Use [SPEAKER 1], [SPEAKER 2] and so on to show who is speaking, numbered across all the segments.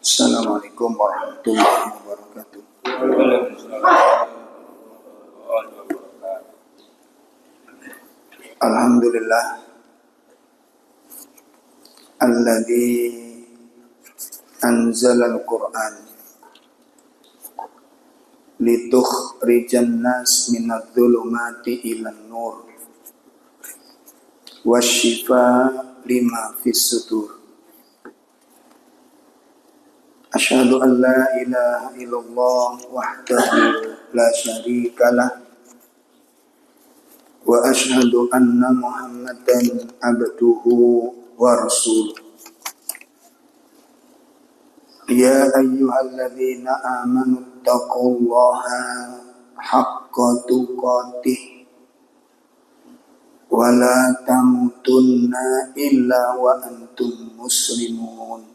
[SPEAKER 1] Assalamualaikum warahmatullahi wabarakatuh. Alhamdulillah alladzi anzala al-Qur'an litukhrijan nas minadh dhulumati ilan nur wasyifaa lima fis sudur. Asyhadu an la ilaha illallah wahdahu la syarikalah wa asyhadu anna Muhammadan abduhu wa rasuluh. Ya ayyuhalladzina amanu taqullaha haqqa tuqatih wa la tamutunna illa wa antum muslimun.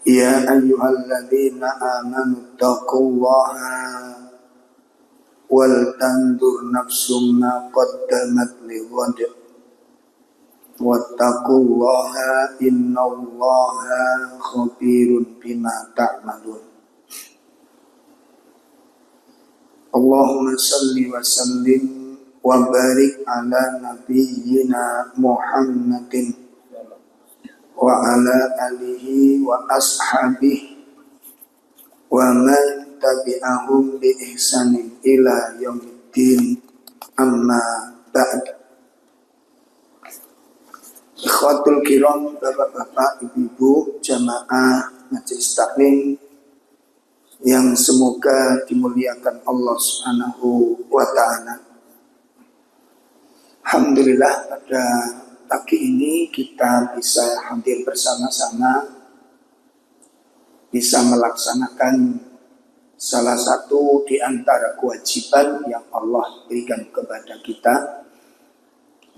[SPEAKER 1] Ya ayyuhalladzina amanu taqullaha wal tandur nafsum ma qaddamat lighad wattaqullaha innallaha khabirun bima ta'malun. Allahumma salli wa sallim wa barik ala nabiyyina Muhammadin wa ala alihi wa ashabihi wa man tabi'ahum bi ihsanin ila yaumiddin, amma ba'd. Ikhwatul kiram, bapak-bapak, ibu-ibu, jamaah majelis taklim yang semoga dimuliakan Allah Subhanahu wa ta'ala. Alhamdulillah pada pagi ini kita bisa hadir bersama-sama, bisa melaksanakan salah satu di antara kewajiban yang Allah berikan kepada kita.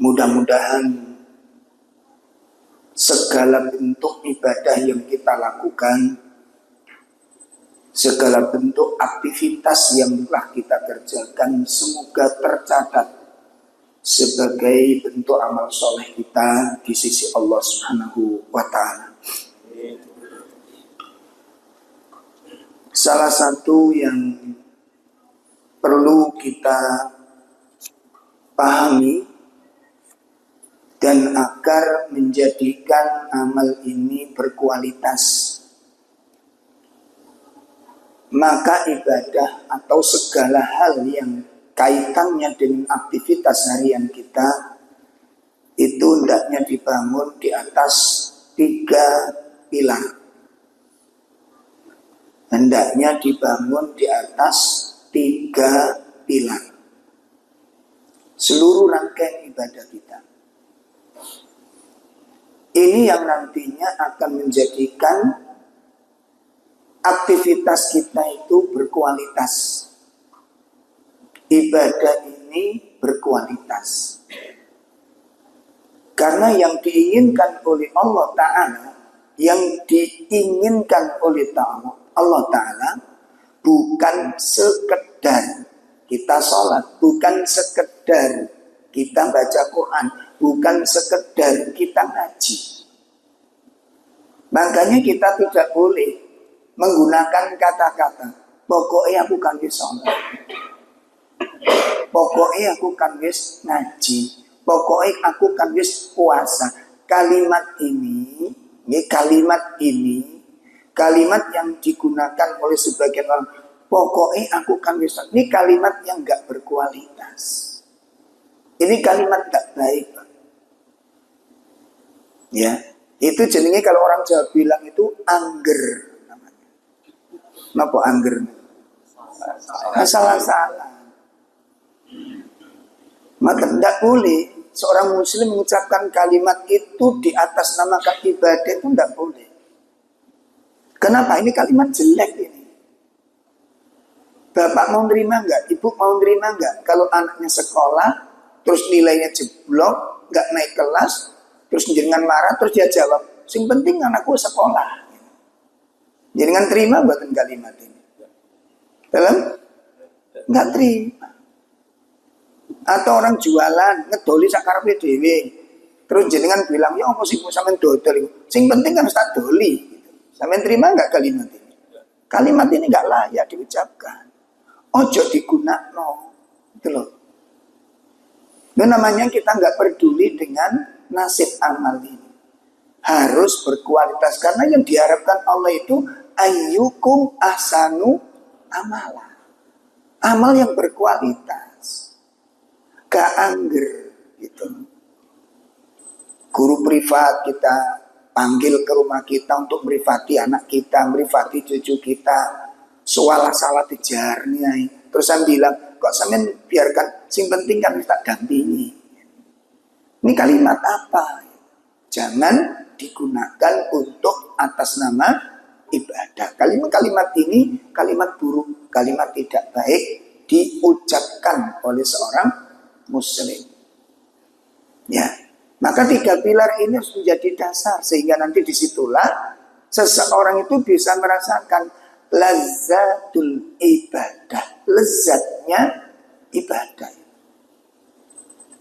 [SPEAKER 1] Mudah-mudahan segala bentuk ibadah yang kita lakukan, segala bentuk aktivitas yang telah kita kerjakan, semoga tercatat sebagai bentuk amal soleh kita di sisi Allah Subhanahu wa ta'ala. Salah satu yang perlu kita pahami dan agar menjadikan amal ini berkualitas, maka ibadah atau segala hal yang kaitannya dengan aktivitas harian kita itu hendaknya dibangun di atas 3 pilar. Hendaknya dibangun di atas 3 pilar seluruh rangkaian ibadah kita. Ini yang nantinya akan menjadikan aktivitas kita itu berkualitas. Ibadah ini berkualitas. Karena yang diinginkan oleh Allah Ta'ala, yang diinginkan oleh Allah Ta'ala bukan sekedar kita sholat, bukan sekedar kita baca Quran, bukan sekedar kita ngaji. Makanya kita tidak boleh menggunakan kata-kata pokoknya aku kan wis sholat, pokoknya aku kan wis ngaji, pokoknya aku kan wis puasa. Kalimat ini kalimat yang digunakan oleh sebagian orang, pokoknya aku kan wis sholat, ini kalimat yang enggak berkualitas. Ini kalimat enggak baik, Pak. Ya, itu jenenge kalau orang Jawa bilang itu angger namanya. Napa angger? Salah-salah. Maka tidak boleh seorang muslim mengucapkan kalimat itu di atas nama ibadah, itu tidak boleh. Kenapa? Ini kalimat jelek ini. Bapak mau nerima enggak? Ibu mau nerima enggak? Kalau anaknya sekolah, terus nilainya jeblok, enggak naik kelas, terus jenengan marah, terus dia jawab, sing penting anakku sekolah. Jenengan terima buatan kalimat ini? Dalam? Enggak terima. Atau orang jualan ngedoli sakarepe dhewe. Terus jenengan bilang, ya apa sih sampean dodol itu? Sing penting kan tak doli. Gitu. Sampean terima nggak kalimat ini? Kalimat ini nggak layak diucapkan. Ojo digunakno. Gitu loh. Itu namanya kita nggak peduli dengan nasib amal ini. Harus berkualitas. Karena yang diharapkan Allah itu ayyukum ahsanu amala. Amal yang berkualitas. Gak angger gitu. Guru privat kita panggil ke rumah kita untuk merifati anak kita, merifati cucu kita. Soal salah dijarnya. Terus saya bilang, kok sampean biarkan, sing penting kan tak dampingi. Ini kalimat apa? Jangan digunakan untuk atas nama ibadah. Kalimat-kalimat ini kalimat buruk, kalimat tidak baik diucapkan oleh seorang muslim. Ya. Maka 3 pilar ini harus menjadi dasar sehingga nanti disitulah seseorang itu bisa merasakan lazzatul ibadah, lezatnya ibadah.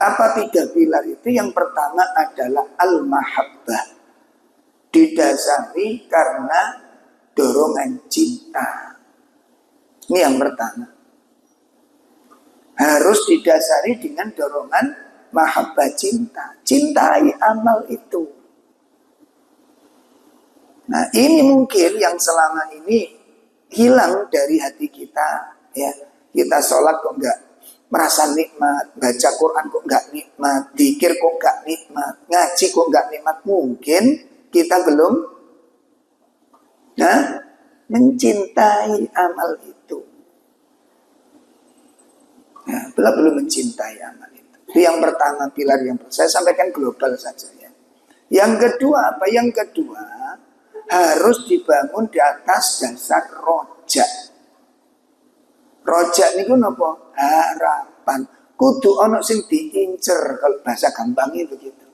[SPEAKER 1] Apa 3 pilar itu? Yang pertama adalah al-mahabbah, didasari karena dorongan cinta. Ini yang pertama. Harus didasari dengan dorongan mahabbah, cinta. Cintai amal itu. Nah ini mungkin yang selama ini hilang dari hati kita. Ya, kita sholat kok enggak merasa nikmat, baca Quran kok enggak nikmat, zikir kok enggak nikmat, ngaji kok enggak nikmat. Mungkin kita belum mencintai amal itu. Ya, belum mencintai amal itu. Itu yang pertama, pilar yang pertama. Saya sampaikan global saja ya. Yang kedua apa? Yang kedua harus dibangun di atas dasar rojak. Rojak niku napa? Harapan. Kudu ana sing diincer, kalau bahasa gampangnya begitu.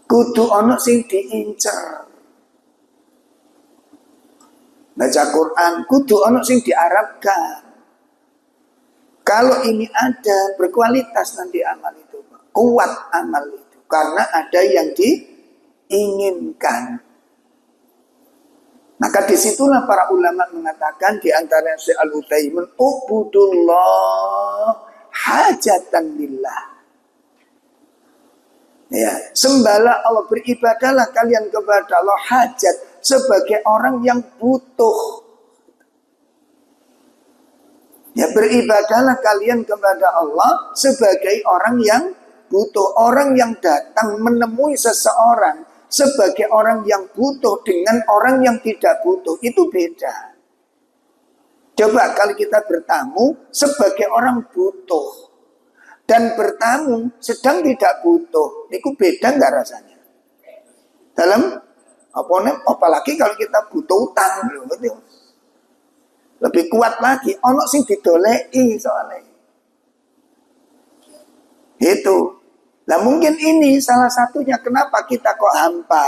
[SPEAKER 1] Kudu ana sing diincer. Baca Quran kudu ana sing diharapkan. Kalau ini ada, berkualitas nanti amal itu. Kuat amal itu. Karena ada yang diinginkan. Maka disitulah para ulama mengatakan, di antara Syekh Al-Utsaimin, ubudullah hajatan lillah. Ya, sembahlah Allah, beribadahlah kalian kepada Allah hajat, sebagai orang yang butuh. Ya, beribadahlah kalian kepada Allah sebagai orang yang butuh. Orang yang datang menemui seseorang sebagai orang yang butuh dengan orang yang tidak butuh, itu beda. Coba kalau kita bertamu sebagai orang butuh dan bertamu sedang tidak butuh, itu beda nggak rasanya? Dalam apalagi kalau kita butuh utang, gitu. Lebih kuat lagi, ono sing didolei soalnya. Itu. Nah mungkin ini salah satunya kenapa kita kok hampa.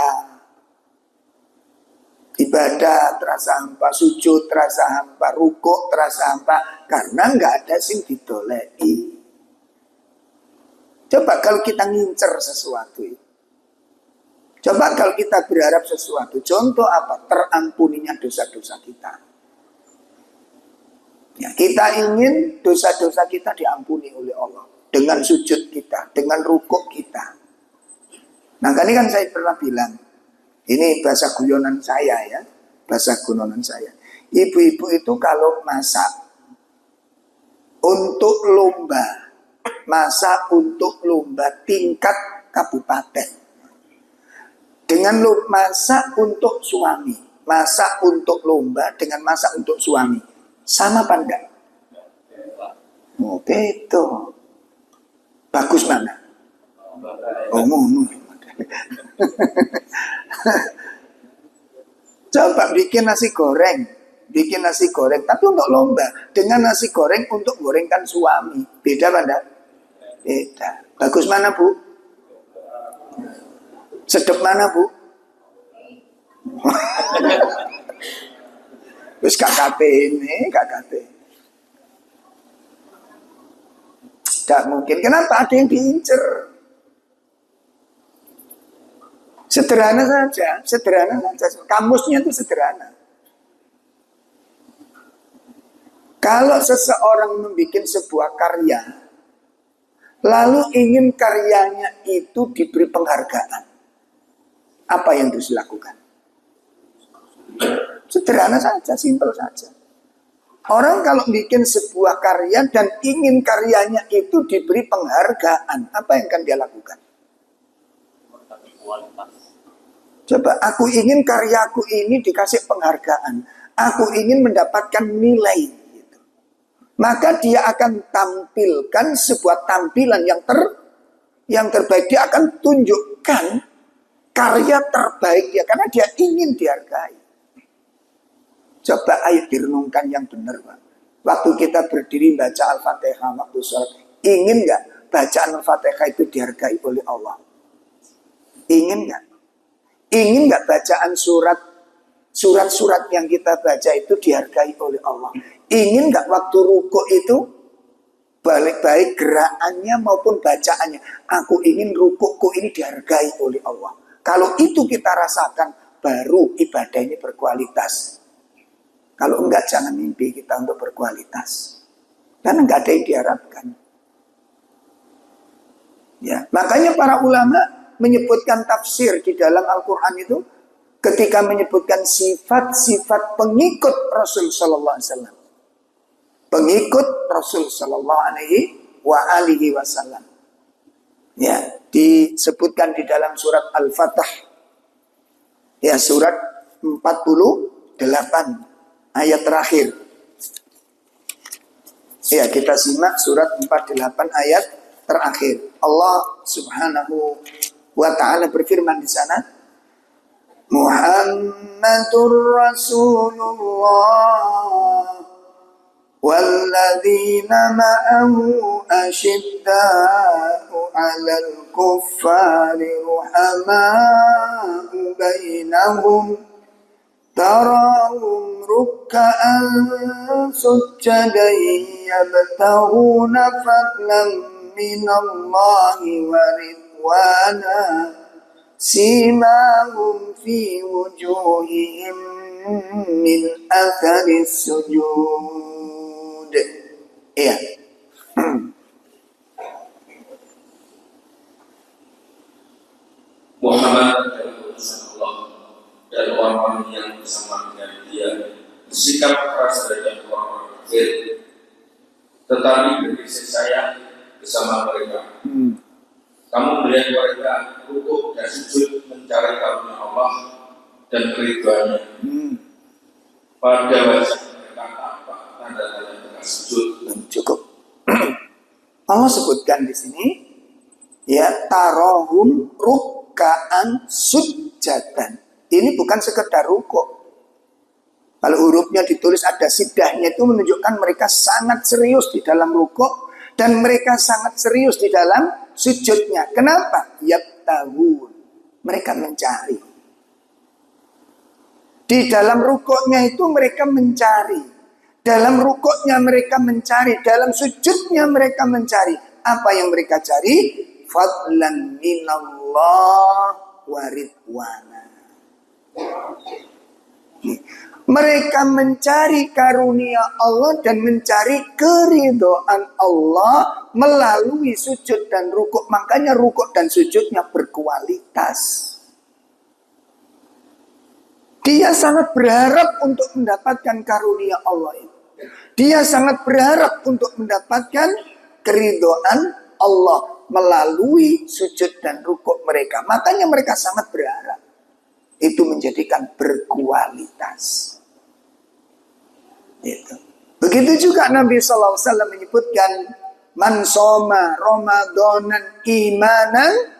[SPEAKER 1] Ibadah terasa hampa, sujud terasa hampa, rukuk terasa hampa. Karena nggak ada sing didolei. Coba kalau kita ngincer sesuatu. Coba kalau kita berharap sesuatu. Contoh apa? Terampuninya dosa-dosa kita. Ya, kita ingin dosa-dosa kita diampuni oleh Allah dengan sujud kita, dengan rukuk kita. Nah, ini kan saya pernah bilang, ini bahasa guyonan saya ya, bahasa guyonan saya. Ibu-ibu itu kalau masak untuk lomba, masak untuk lomba tingkat kabupaten, dengan masak untuk suami, masak untuk lomba dengan masak untuk suami. Sama apa enggak? Oh, itu. Bagus mana? Oh, Coba bikin nasi goreng. Bikin nasi goreng. Tapi untuk lomba. Dengan nasi goreng untuk gorengkan suami. Beda apa enggak? Beda. Bagus mana, Bu? Sedap mana, Bu? Terus KKP ini, KKP. Tidak mungkin. Kenapa? Ada yang diincer. Sederhana saja, sederhana saja. Kamusnya itu sederhana. Kalau seseorang membuat sebuah karya, lalu ingin karyanya itu diberi penghargaan, apa yang harus dilakukan? Sederhana saja, simpel saja. Orang kalau bikin sebuah karya dan ingin karyanya itu diberi penghargaan, apa yang akan dia lakukan? Coba, aku ingin karyaku ini dikasih penghargaan. Aku ingin mendapatkan nilai. Gitu. Maka dia akan tampilkan sebuah tampilan yang terbaik. Dia akan tunjukkan karya terbaik dia. Karena dia ingin dihargai. Coba ayo direnungkan yang benar, Pak. Waktu kita berdiri baca Al-Fatihah waktu sholat, ingin nggak bacaan Al-Fatihah itu dihargai oleh Allah? Ingin nggak? Ingin nggak bacaan surat-surat yang kita baca itu dihargai oleh Allah? Ingin nggak waktu rukuk itu baik-baik gerakannya maupun bacaannya? Aku ingin rukukku ini dihargai oleh Allah. Kalau itu kita rasakan, baru ibadah ini berkualitas. Kalau enggak, jangan mimpi kita untuk berkualitas. Karena enggak ada yang diharapkan. Ya, makanya para ulama menyebutkan tafsir di dalam Al-Quran itu ketika menyebutkan sifat-sifat pengikut Rasul Sallallahu Alaihi Wasallam. Pengikut Rasul Sallallahu Alaihi Wasallam. Ya, disebutkan di dalam surat Al-Fatah. Ya, surat 48. Ayat terakhir. Ya, kita simak surat 48 ayat terakhir. Allah Subhanahu wa ta'ala berfirman di sana, Muhammadur Rasulullah walladzina ma'ahu asyidda'u 'alal kuffari ruhama'u bainahum تراهم ركعا سجدا يبتغون فضلا من الله ورضوانا سيماهم في وجوههم من أثر السجود. Iya.
[SPEAKER 2] Muhammad adalah utusan Allah dan orang-orang yang bersama dengan dia bersikap keras terhadap orang-orang kafir, tetapi berkasih sayang bersama mereka. Kamu melihat mereka rukuk dan sujud mencari karunia Allah dan keridhaannya. Pada wajah mereka tampak tanda-tanda bekas sujud.
[SPEAKER 1] Cukup. Allah sebutkan di sini, ya, tarohum rukkaan sujatan. Ini bukan sekedar rukuk. Kalau hurufnya ditulis ada sidahnya, itu menunjukkan mereka sangat serius di dalam rukuk dan mereka sangat serius di dalam sujudnya. Kenapa? Yabtahun. Mereka mencari. Di dalam rukuknya itu mereka mencari. Dalam rukuknya mereka mencari. Dalam sujudnya mereka mencari. Apa yang mereka cari? Fadlan minallah wa ridwana. Mereka mencari karunia Allah dan mencari keridhaan Allah melalui sujud dan rukuk. Makanya rukuk dan sujudnya berkualitas. Dia sangat berharap untuk mendapatkan karunia Allah itu. Dia sangat berharap untuk mendapatkan keridhaan Allah melalui sujud dan rukuk mereka. Makanya mereka sangat berharap. Itu menjadikan berkualitas. Itu. Begitu juga Nabi SAW menyebutkan, Man soma Ramadanan imanan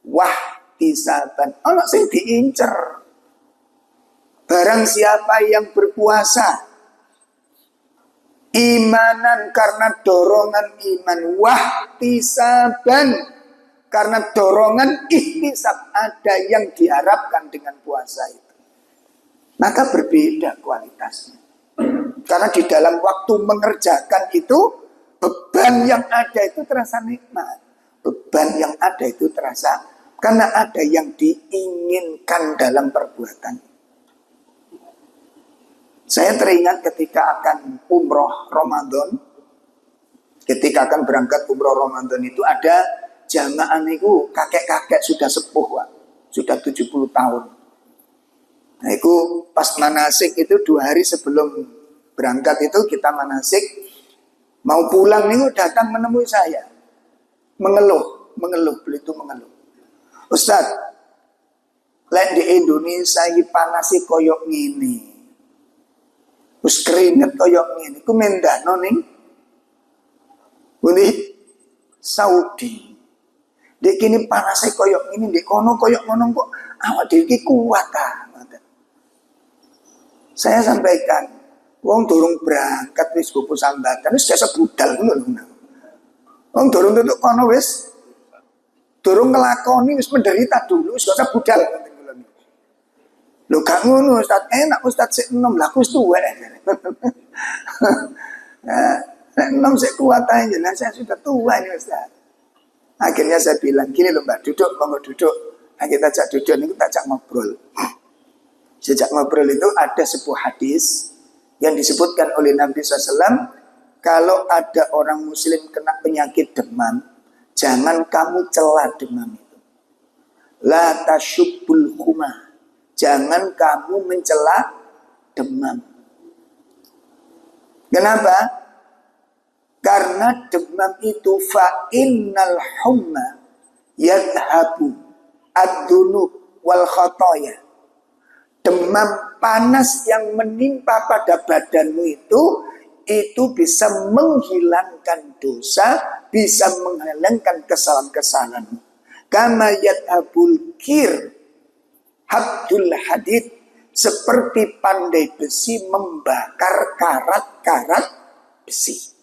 [SPEAKER 1] wahtisaban. Ono sing diincer. Barang siapa yang berpuasa imanan karena dorongan iman, wahtisaban karena dorongan ihtisab, ada yang diharapkan dengan puasa itu. Maka berbeda kualitasnya. Karena di dalam waktu mengerjakan itu, beban yang ada itu terasa nikmat. Beban yang ada itu terasa Karena ada yang diinginkan dalam perbuatan. Saya teringat ketika akan umroh Ramadan, ketika akan berangkat umroh Ramadan itu ada jamaah itu kakek-kakek sudah sepuh, Pak. Sudah 70 tahun. Nah itu pas manasik itu 2 hari sebelum berangkat itu kita manasik, mau pulang itu datang menemui saya. Mengeluh, beliau itu mengeluh. Ustaz, lek di Indonesia iki panasi koyok ngene. Wis keringet koyok ngene. Ku mendano ning Budi Saudi. Dek kini panasnya koyok ngene, dek kono koyok ngono kok awak dhewe iki kuat ta. Saya sampaikan, wong durung berangkat wis buku sambatan wis jasa budal ngono. Wong durung tutuk kono wis durung ngelakoni wis menderita dulu wis jasa budal. Lho gak ngono Ustaz, enak Ustaz sik enom lah wis tuwek. Nah, enom sik kuat aja lah saya sudah tua ini Ustaz. Akhirnya saya bilang gini loh Mbak, duduk, mau duduk. Nah kita ajak duduk, ini kita ajak ngobrol. Sejak ngobrol itu ada sebuah hadis yang disebutkan oleh Nabi SAW. Kalau ada orang muslim kena penyakit demam, jangan kamu cela demam itu. La tashubbul humah. Jangan kamu mencela demam. Kenapa? Karena demam itu fa innal humma yadhabu ad-dunub wal khataya. Demam panas yang menimpa pada badanmu itu bisa menghilangkan dosa, bisa menghilangkan kesalahan-kesalahanmu. Kama yadhabul kir habdul hadid, seperti pandai besi membakar karat-karat besi.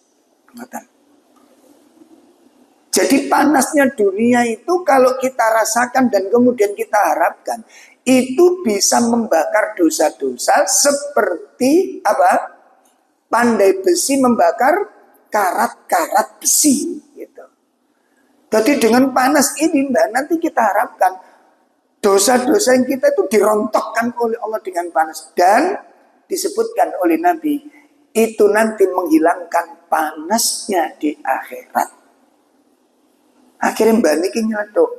[SPEAKER 1] Jadi panasnya dunia itu kalau kita rasakan dan kemudian kita harapkan itu bisa membakar dosa-dosa seperti apa? Pandai besi membakar karat-karat besi gitu. Jadi dengan panas ini Mbak, nanti kita harapkan dosa-dosa yang kita itu dirontokkan oleh Allah dengan panas. Dan disebutkan oleh Nabi, itu nanti menghilangkan panasnya di akhirat. Akhirnya Mbak Niki nyeletuk,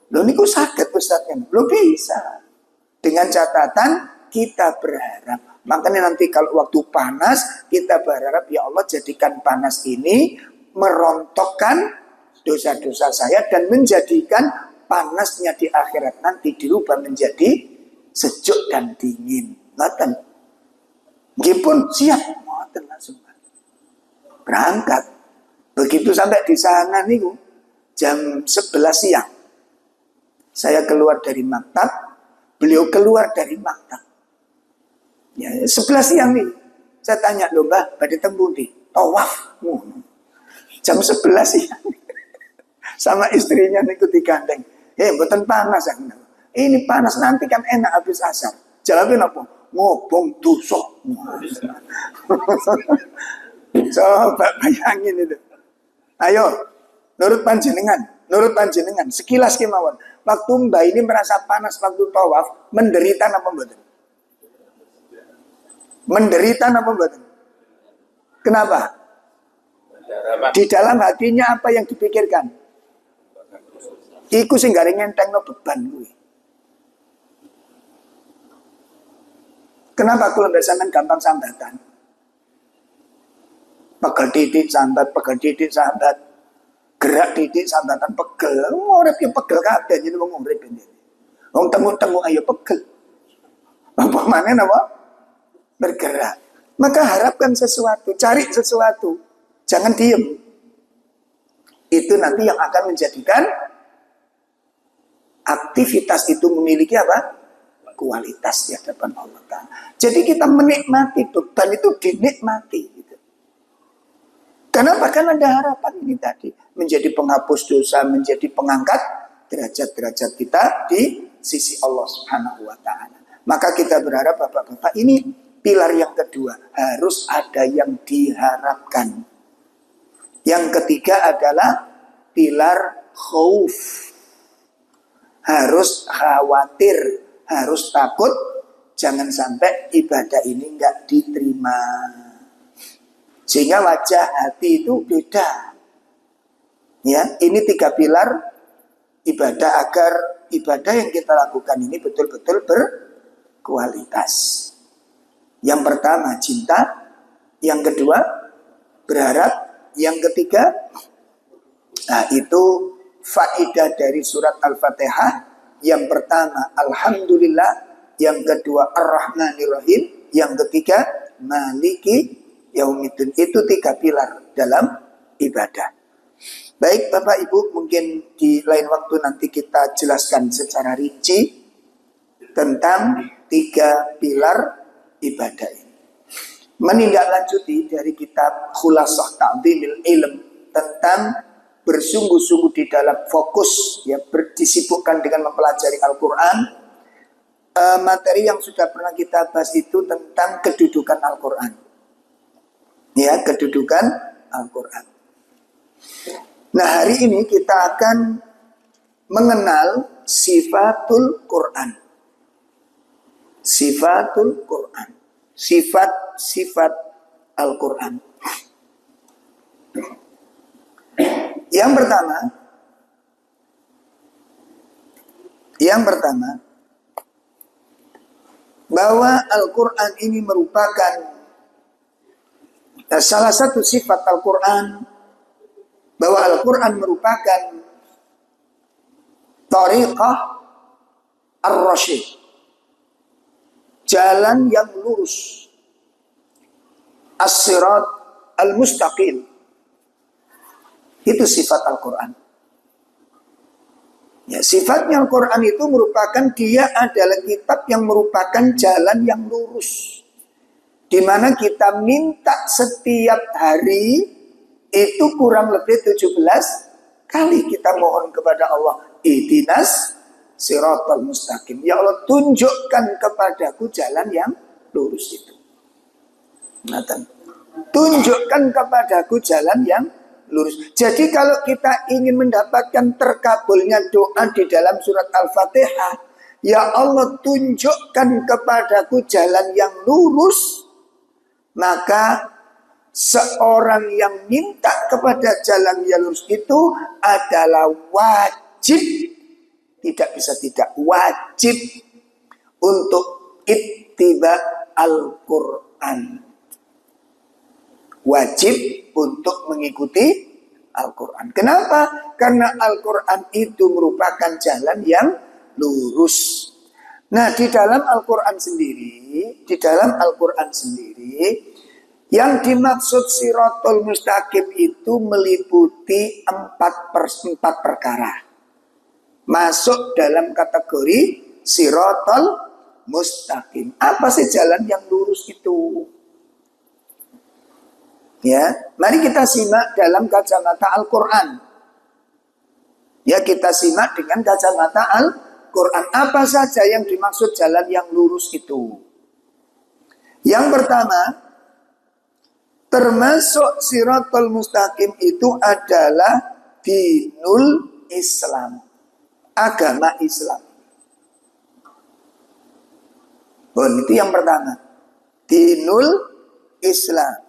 [SPEAKER 1] loh niku sakit Ustaznya, belum bisa. Dengan catatan kita berharap. Makanya nanti kalau waktu panas, kita berharap ya Allah jadikan panas ini merontokkan dosa-dosa saya dan menjadikan panasnya di akhirat nanti dirubah menjadi sejuk dan dingin. Ngoten. Nggih pun siap, ngoten langsung berangkat. Begitu sampai di sana niku jam 11 siang. Saya keluar dari maktab, beliau keluar dari maktab. Ya, 11 siang nih. Saya tanya, "Loh, Mbah, badhe tembung di tawaf." Jam 11 siang. Sama istrinya niku digandeng. Mboten panas ya. Ini panas nanti kan enak habis asar. Jawabin apa? Ngobong dosa. Coba bayangin itu. Ayo, nurut panjenengan, sekilas kemawon. Waktu Mbak ini merasa panas waktu tawaf, menderita apa mboten? Menderita apa mboten? Kenapa? Di dalam hatinya apa yang dipikirkan? Iku sing garing ngentengno beban kuwi. Kenapa kula sampean gampang sambatan? Pegel titik sambat, gerak titik sambatan pegel. Urip yo pegel kabeh jenenge wong urip ini. Wong temu-temu ayo pegel. Apa maneh napa? Bergerak. Maka harapkan sesuatu, cari sesuatu. Jangan diem. Itu nanti yang akan menjadikan aktivitas itu memiliki apa? Kualitas di hadapan Allah Ta'ala. Jadi kita menikmati beban itu dinikmati. Gitu. Kenapa? Karena ada harapan ini tadi. Menjadi penghapus dosa, menjadi pengangkat derajat-derajat kita di sisi Allah Subhanahu wa Ta'ala. Maka kita berharap Bapak-bapak ini pilar yang kedua. Harus ada yang diharapkan. Yang ketiga adalah pilar khauf. harus khawatir, harus takut, jangan sampai ibadah ini enggak diterima. Sehingga wajah hati itu beda. Ya, ini 3 pilar ibadah agar ibadah yang kita lakukan ini betul-betul berkualitas. Yang pertama cinta, yang kedua berharap, yang ketiga itu faedah dari surat Al-Fatihah. Yang pertama Alhamdulillah, yang kedua Ar-Rahmanir-Rahim, yang ketiga Maliki Yaumiddin. Itu 3 pilar dalam ibadah. Baik Bapak Ibu, mungkin di lain waktu nanti kita jelaskan secara rinci tentang 3 pilar ibadah ini. Menindaklanjuti dari kitab Khulasah Ta'dhimil Ilm tentang bersungguh-sungguh di dalam fokus, ya, disibukkan dengan mempelajari Al-Quran. Materi yang sudah pernah kita bahas itu tentang kedudukan Al-Quran. Ya, kedudukan Al-Quran. Nah, hari ini kita akan mengenal sifatul Quran. Sifatul Quran. Sifat-sifat Al-Quran. Yang pertama, bahwa Al-Quran ini merupakan salah satu sifat Al-Quran, bahwa Al-Quran merupakan tariqah ar-rasyid, jalan yang lurus, as-sirat al-mustaqim. Itu sifat Al-Quran. Ya, sifatnya Al-Quran itu merupakan, dia adalah kitab yang merupakan jalan yang lurus, di mana kita minta setiap hari itu kurang lebih 17 kali kita mohon kepada Allah, ihdinas siratal mustaqim. Ya Allah, tunjukkan kepadaku jalan yang lurus itu. Tunjukkan kepadaku jalan yang lurus. Jadi kalau kita ingin mendapatkan terkabulnya doa di dalam surat Al-Fatihah, ya Allah tunjukkan kepadaku jalan yang lurus, maka seorang yang minta kepada jalan yang lurus itu adalah wajib, tidak bisa tidak, wajib untuk ittiba Al-Quran. Wajib untuk mengikuti Al-Quran. Kenapa? Karena Al-Quran itu merupakan jalan yang lurus. Nah, di dalam Al-Quran sendiri, yang dimaksud siratul mustaqim itu meliputi 4 perkara. Masuk dalam kategori siratul mustaqim. Apa sih jalan yang lurus itu? Ya, mari kita simak dalam kacamata Al-Quran. Ya, kita simak dengan kacamata Al-Quran. Apa saja yang dimaksud jalan yang lurus itu? Yang pertama, termasuk siratul mustaqim itu adalah dinul Islam, agama Islam. Itu yang pertama, dinul Islam.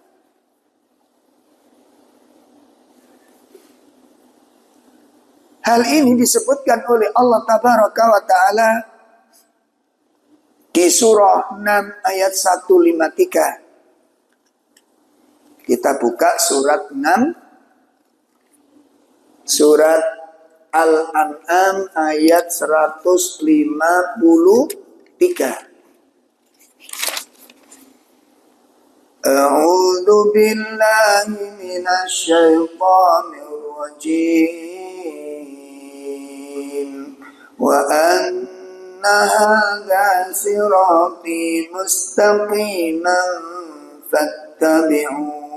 [SPEAKER 1] Hal ini disebutkan oleh Allah Tabaraka wa Ta'ala di surah 6 ayat 153. Kita buka surat 6, surat Al-An'am ayat 153. A'udzu billahi minasy syaithanir rajim. Wa anna hadza sirati mustaqiman fattabi'u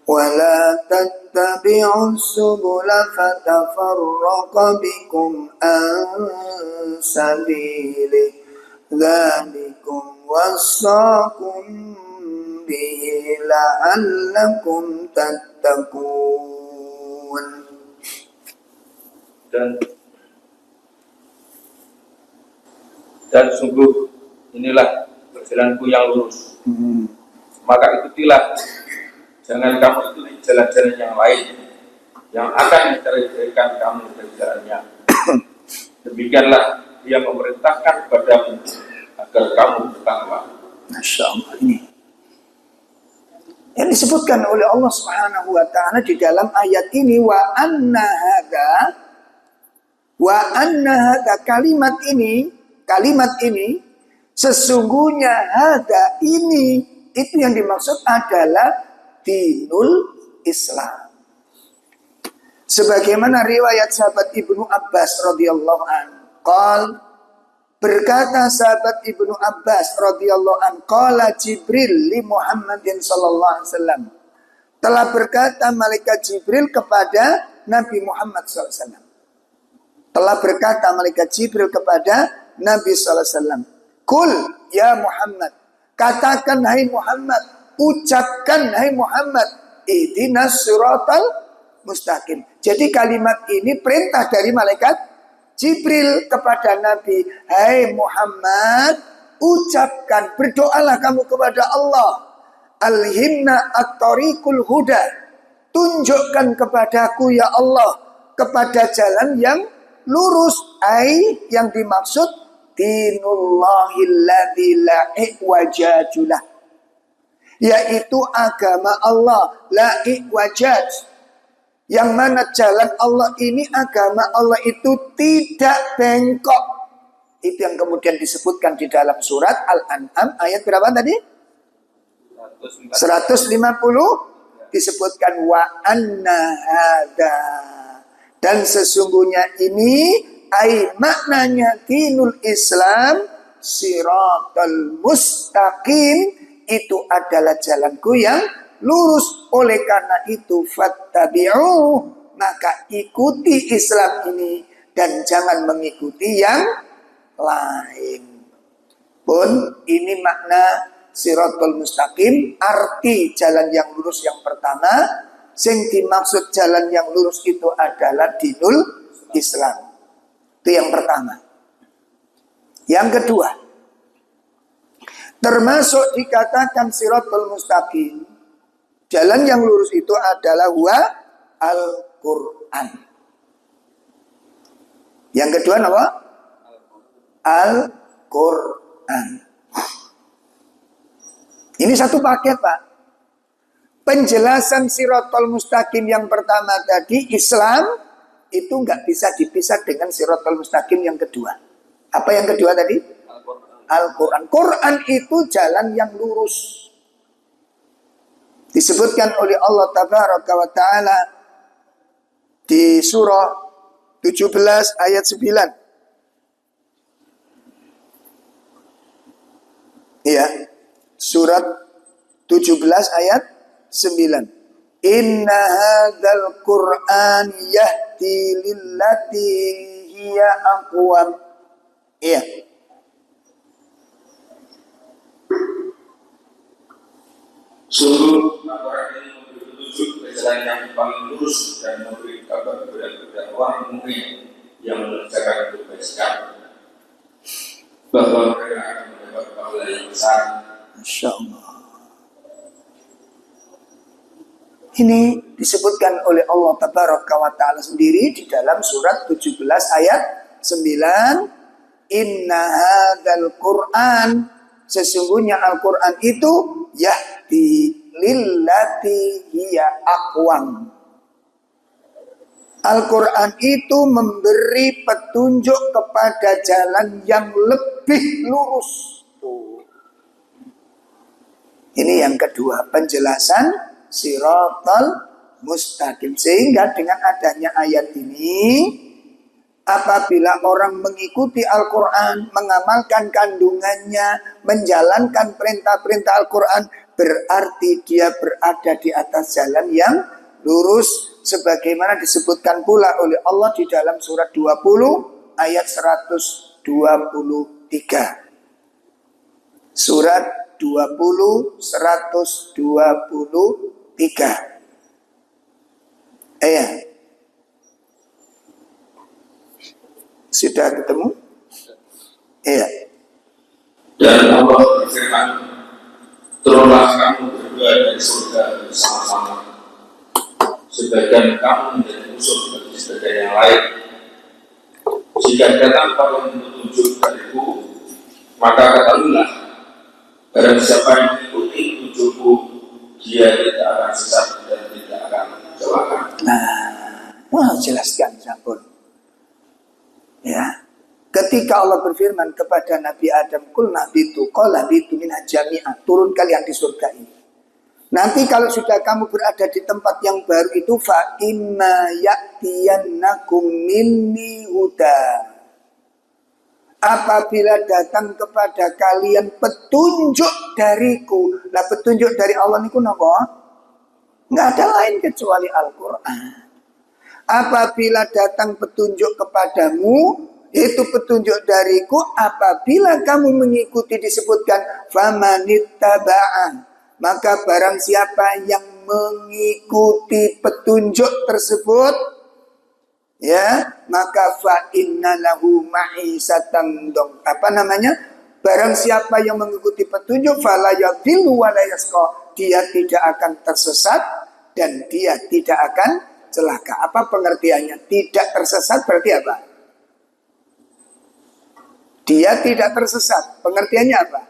[SPEAKER 1] ولا تتبعوا السبل فتفرق بكم عن سبيله ذلكم وصاكم به لعلكم تتقون.
[SPEAKER 2] dan sungguh inilah jalanku yang lurus. Maka ikutilah, jangan kamu ikuti jalan-jalan yang lain yang akan menceraikan kamu dari jalannya. Demikianlah dia memerintahkan kepadamu agar kamu bertakwa.
[SPEAKER 1] Masya Allah, ini yang disebutkan oleh Allah Subhanahu wa taala di dalam ayat ini, wa anna hadza, kalimat ini sesungguhnya hadza ini, itu yang dimaksud adalah dinul Islam. Sebagaimana riwayat sahabat Ibnu Abbas radhiyallahu anhu, berkata sahabat Ibnu Abbas radhiyallahu anhu, qala Jibril li Muhammadin sallallahu alaihi wasallam, telah berkata malaikat Jibril kepada Nabi Muhammad sallallahu alaihi wasallam. Telah berkata malaikat Jibril kepada Nabi sallallahu alaihi wasallam, "Qul ya Muhammad," katakan hai Muhammad, ucapkan hai Muhammad, ihdinas siratal mustaqim. Jadi kalimat ini perintah dari malaikat Jibril kepada Nabi. Hai Muhammad, ucapkan, berdoalah kamu kepada Allah. Alhimna at-tariqul huda. Tunjukkan kepadaku ya Allah, kepada jalan yang lurus. Yang dimaksud dinullahilladzi la iwajajulah, yaitu agama Allah, la iwajaj, yang mana jalan Allah ini, agama Allah itu tidak bengkok. Itu yang kemudian disebutkan di dalam surat Al-An'am ayat berapa tadi? 150 disebutkan wa anna hadza, dan sesungguhnya ini maknanya dinul Islam siratal mustaqim, itu adalah jalanku yang lurus. Oleh karena itu fattabi'u, maka ikuti Islam ini dan jangan mengikuti yang lain. Pun ini makna siratal mustaqim, arti jalan yang lurus yang pertama. Sing dimaksud jalan yang lurus itu adalah dinul Islam. Itu yang pertama. Yang kedua, termasuk dikatakan siratal mustaqim, jalan yang lurus itu adalah Al-Quran. Yang kedua apa? Al-Quran. Ini satu paket, Pak. Penjelasan siratal mustaqim yang pertama tadi, Islam, itu nggak bisa dipisah dengan siratal mustaqim yang kedua. Apa yang kedua tadi? Al-Quran. Quran itu jalan yang lurus. Disebutkan oleh Allah Tabaraka wa Ta'ala di surah 17 ayat 9. Iya, surat 17 ayat 9. Inna hadzal Qur'an yahdi lillati hiya aqwam. Iya.
[SPEAKER 2] Sungguh Al-Quran ini memberi petunjuk ke jalan yang paling lurus dan memberi kabar kepada orang mukmin yang mengerjakan kebaikan bahwa mereka akan mendapat pahala yang besar. Masya Allah.
[SPEAKER 1] Ini disebutkan oleh Allah Tabaraka wa Ta'ala sendiri di dalam surat 17 ayat 9. Inna hadzal Qur'an, sesungguhnya Al-Quran itu yahdi lillati hiya aqwam. Al-Quran itu memberi petunjuk kepada jalan yang lebih lurus. Ini yang kedua, penjelasan siratal mustaqim. Sehingga dengan adanya ayat ini, apabila orang mengikuti Al-Quran, mengamalkan kandungannya, menjalankan perintah-perintah Al-Quran, berarti dia berada di atas jalan yang lurus. Sebagaimana disebutkan pula oleh Allah di dalam surat 20 ayat 123. Surat 20, 123. Sudah ketemu? Iya.
[SPEAKER 2] di surga bersama-sama. Sebagian kamu menjadi musuh bagi sebagian yang lain. Jika datang pada petunjuk dariku, maka ketahuilah, barang siapa yang mengikuti petunjukku, dia tidak akan sesat dan tidak akan celaka.
[SPEAKER 1] Nah, jelaskan sampun. Ya. Ketika Allah berfirman kepada Nabi Adam, "Qulna bitu, qala bitu minha jami'ah." Turun kalian di surga ini. Nanti kalau sudah kamu berada di tempat yang baru itu, fa inna ya'tiyannakum minni huda. Apabila datang kepada kalian petunjuk dariku. Nah, petunjuk dari Allah niku napa? Enggak ada lain kecuali Al-Qur'an. Apabila datang petunjuk kepadamu, itu petunjuk dariku, apabila kamu mengikuti, disebutkan famanittaba'a, maka barang siapa yang mengikuti petunjuk tersebut, ya, maka fa inna lahu ma'isatan barang siapa yang mengikuti petunjuk, fala yadhillu wa la yasqa, dia tidak akan tersesat dan dia tidak akan celaka. Apa pengertiannya? Tidak tersesat berarti apa? Dia tidak tersesat. Pengertiannya apa?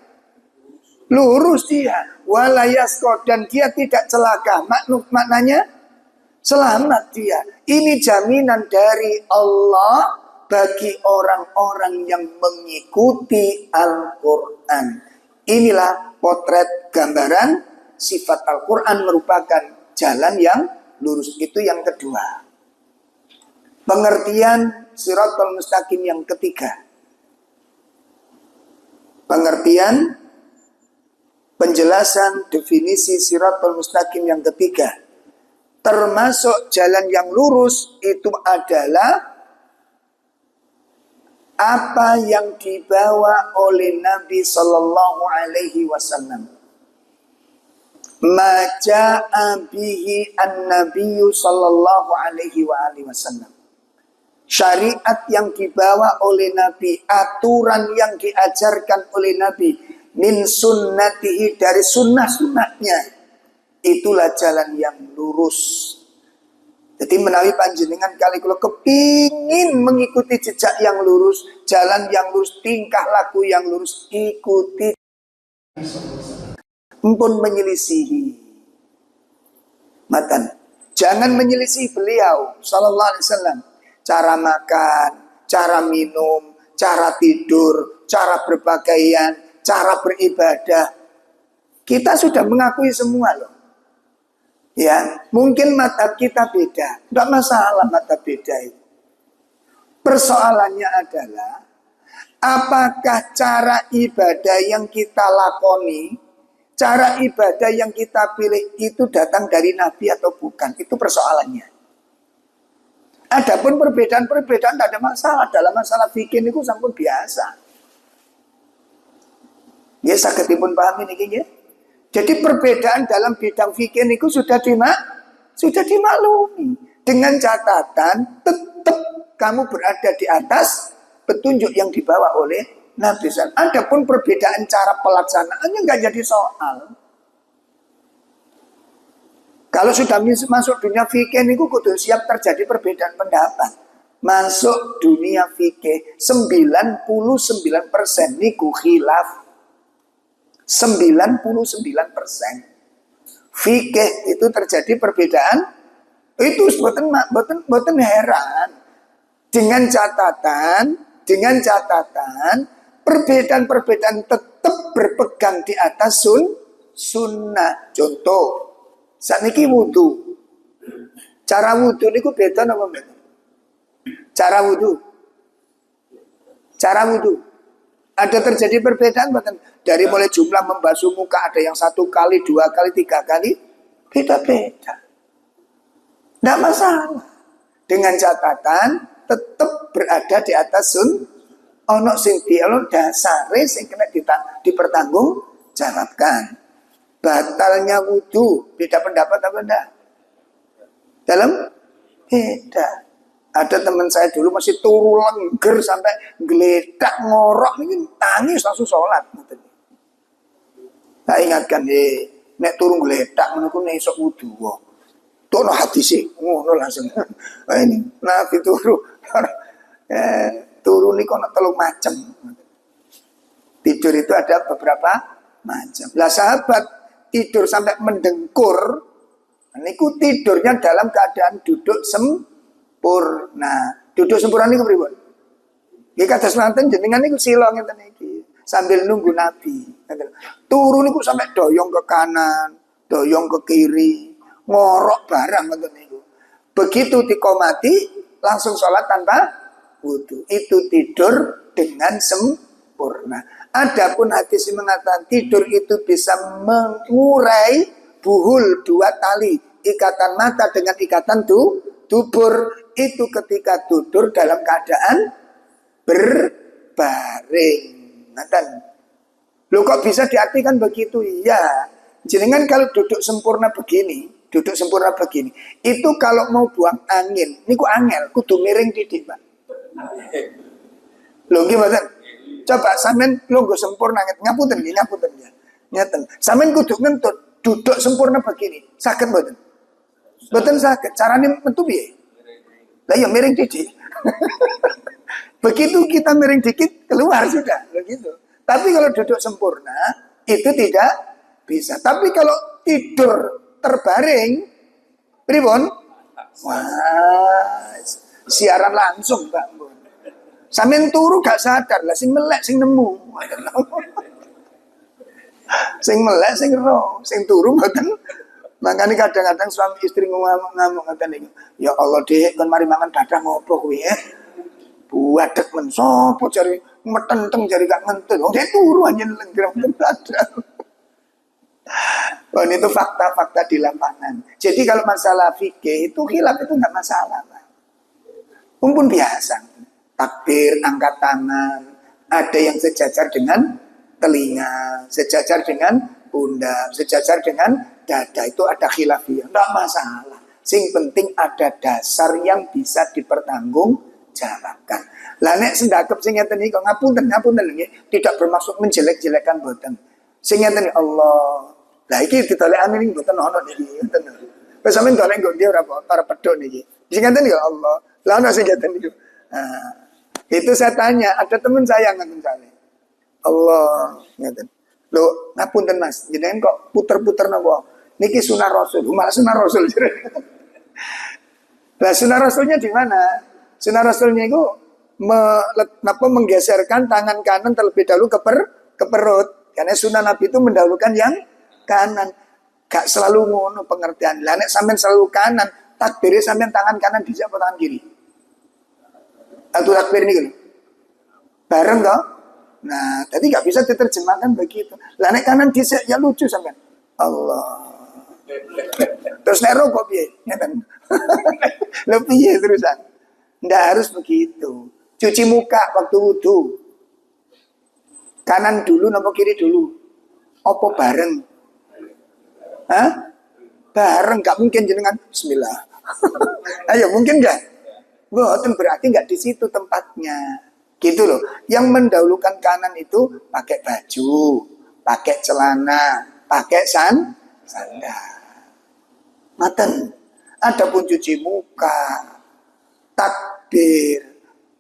[SPEAKER 1] Lurus dia. Walayasko, dan dia tidak celaka. Maknanya selamat dia. Ini jaminan dari Allah bagi orang-orang yang mengikuti Al-Quran. Inilah potret gambaran sifat Al-Quran merupakan jalan yang lurus. Itu yang kedua. Pengertian Shiratal Mustaqim yang ketiga. Pengertian, penjelasan, definisi Shiratal Mustaqim yang ketiga. Termasuk jalan yang lurus itu adalah apa yang dibawa oleh Nabi Sallallahu Alaihi Wasallam. Maja'a bihi an-nabiyyu Sallallahu Alaihi Wasallam. Syariat yang dibawa oleh Nabi, aturan yang diajarkan oleh Nabi, min sunnatihi, dari sunnah-sunnahnya, itulah jalan yang lurus. Jadi menawi panjenengan kali kalau kepingin mengikuti jejak yang lurus, jalan yang lurus, tingkah laku yang lurus, ikuti. Empun menyelisihi. Matan, jangan menyelisihi beliau Sallallahu Alaihi Wasallam. Cara makan, cara minum, cara tidur, cara berpakaian, cara beribadah. Kita sudah mengakui semua loh. Ya, mungkin mazhab kita beda. Tidak masalah mazhab beda itu. Persoalannya adalah apakah cara ibadah yang kita lakoni, cara ibadah yang kita pilih itu datang dari Nabi atau bukan? Itu persoalannya. Adapun perbedaan-perbedaan tidak ada masalah. Dalam masalah fikih itu sampun biasa. Ya, sakitipun paham ini ya. Jadi perbedaan dalam bidang fikih itu sudah dimaklumi. Dengan catatan tetap kamu berada di atas petunjuk yang dibawa oleh Nabi SAW. Adapun perbedaan cara pelaksanaannya nggak jadi soal. Kalau sudah masuk dunia fikih niku kudu siap terjadi perbedaan pendapat. Masuk dunia fikih 99% niku khilaf. 99% fikih itu terjadi perbedaan. Itu boten heran. Dengan catatan perbedaan-perbedaan tetap berpegang di atas sunnah. Contoh, sakniki wudu. Cara wudu niku beda napa mboten? Cara wudu. Ada terjadi perbedaan mboten? Dari mulai jumlah membasuh muka, ada yang 1 kali, 2 kali, 3 kali, beda-beda. Tidak masalah. Dengan catatan tetap berada di atas ono sing dialog dasare sing kena dipertanggungjawabkan. Batalnya wudu, beda pendapat apa enggak? Dalam beda. Ada teman saya dulu masih turu lengger sampai geledak ngorok, ini tangis langsung sholat. Tak ingatkan, nek turun geletak ngono ku nek esuk wudu. Tono hadis ngono langsung. Nah, ini Nabi turu. Turu niku ana 3 macam. Tidur itu ada beberapa macam. Lah sahabat tidur sampai mendengkur, niku tidurnya dalam keadaan duduk sempurna. Duduk sempurna niku pripun? Nggih kados manten jenengan niku sila ngeten iki sambil nunggu Nabi. Turu niku sampai doyong ke kanan, doyong ke kiri, ngorok barang ngoten niku. Begitu dikomati langsung sholat tanpa wudu. Itu tidur dengan sempurna. Adapun hadis mengatakan tidur itu bisa mengurai buhul 2 tali ikatan mata dengan ikatan dubur. Itu ketika tidur dalam keadaan berbaring. Ngaten. Loh kok bisa diartikan begitu? Iya. Jenengan kalau duduk sempurna begini, itu kalau mau buang angin, niku angel, kudu miring titik, Pak. Lho nggih mboten? Coba sampean lungguh sempurna ngapunten nggih, ngapunten ya. Ngeten. Sampean kudu ngentut, duduk sempurna begini. Saged mboten? Mboten saged. Carane metu piye? Lah ya miring titik. Begitu kita miring dikit keluar sudah, begitu. Tapi kalau duduk sempurna itu tidak bisa. Tapi kalau tidur terbaring, pripun? Wah, siaran langsung, Pak. Sampeyan turu gak sadar lah, sing melek sing nemu. Sing melek sing ro, sing turu mboten. Makanya kadang-kadang suami istri ngamuk-ngamuk ngaten niku. Ya Allah, Dik, kon mari mangan dadah ngopo kuwi ya? Buadek men sopo cari metenteng cari gak ngenten. Oh, dia turu aja lengger dadah. Oh, itu fakta-fakta di lapangan. Jadi kalau masalah fikih itu khilaf itu nggak masalah, Pak. Pun biasa. Takbir, angkat tangan, ada yang sejajar dengan telinga, sejajar dengan pundak, sejajar dengan dada, itu ada khilafiyah, enggak masalah. Sing penting ada dasar yang bisa dipertanggungjawabkan. Lah nek sendakep sing ngeten iki kok ngapunten nggih, tidak bermaksud menjelek-jelekan mboten. Sing ngeten Allah. Lah iki ditolek amin iki mboten ono niki, ngoten. Wis sampeyan golek nggo ndi ora para pedhot niki. Sing ngeten ya Allah. Lah ono sing ngeten iki. Nah, itu saya tanya, ada teman saya ngeten kali. Allah, ngeten. Lho, ngapunten Mas, jenengan kok puter-puter napa? Niki sunah Rasul, malah sunah Rasul. Lah sunah Rasulnya di mana? Sunah Rasulnya itu menggeserkan tangan kanan terlebih dahulu ke perut. Karena sunah Nabi itu mendahulukan yang kanan. Gak selalu ngono pengertian. Lah nek sampean selalu kanan, takbirnya sampean tangan kanan bisa apa tangan kiri? Atau takbir ini bareng toh? Nah, tadi nggak bisa diterjemahkan begitu. Lah nek kanan dhisik ya lucu sampean. Allah. Terus nek rokok piye? Ngeten. Lho piye terusan? Ndak harus begitu. Cuci muka waktu wudu. Kanan dulu napa kiri dulu? Apa bareng? Hah? Bareng, nggak mungkin jenengan bismillah. Ayo, mungkin nggak? Boten berarti nggak di situ tempatnya. Gitu loh. Yang mendahulukan kanan itu pakai baju, pakai celana, pakai sandal. Maten. Adapun cuci muka, takbir,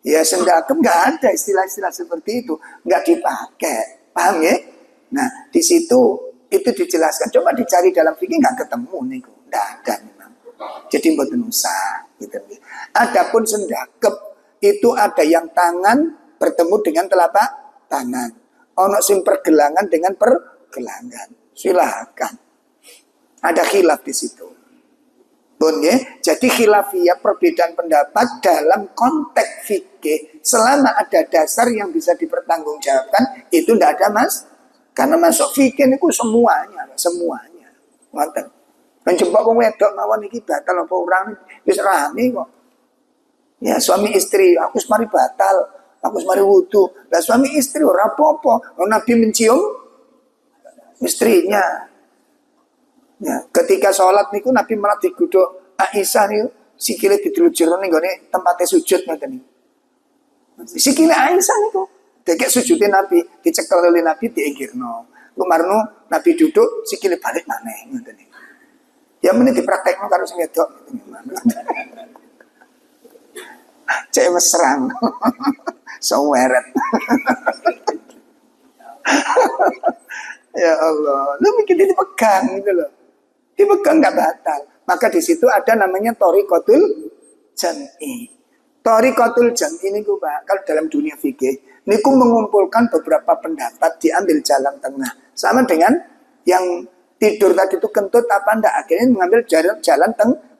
[SPEAKER 1] ya sendakem nggak ada istilah-istilah seperti itu, nggak dipakai. Paham ya? Nah, di situ itu dijelaskan. Coba dicari dalam fikih nggak ketemu nih, nggak ada memang. Jadi mboten usah. Gitu. Adapun sendakep itu ada yang tangan bertemu dengan telapak tangan. Ono sing pergelangan dengan pergelangan. Silakan. Ada khilaf di situ. Bon ya. Jadi khilafiyah perbedaan pendapat dalam konteks fikih selama ada dasar yang bisa dipertanggungjawabkan itu tidak ada Mas. Karena masuk fikih itu semuanya. Ngoten. Mencoba wong wedok mawon iki batal apa orang wis rame kok. Ya suami istri, aku mari batal, aku mari wudu. Lah suami istri ora apa-apa. Nabi mencium istrinya. Ya, ketika sholat niku Nabi malah diguduk Aisyah niku sikile didelujur ning gone tempate sujud ngoten niku. Sikile Aisyah niku dekek sujudin Nabi, dicekel oleh Nabi diinggirno. Kumarno Nabi duduk sikile balik maneh ngoten niku. Ya meneh dipraktekno karo sing wedok cek mesrang seweret. Ya Allah, lu mikir dipegang gitu loh. Dipegang nggak batal. Maka di situ ada namanya thariqatul jam'i. Thariqatul jam'i ini Pak, kalau dalam dunia fikih, niku mengumpulkan beberapa pendapat diambil jalan tengah. Sama dengan yang tidur tadi itu kentut apa ndak, akhirnya mengambil jalan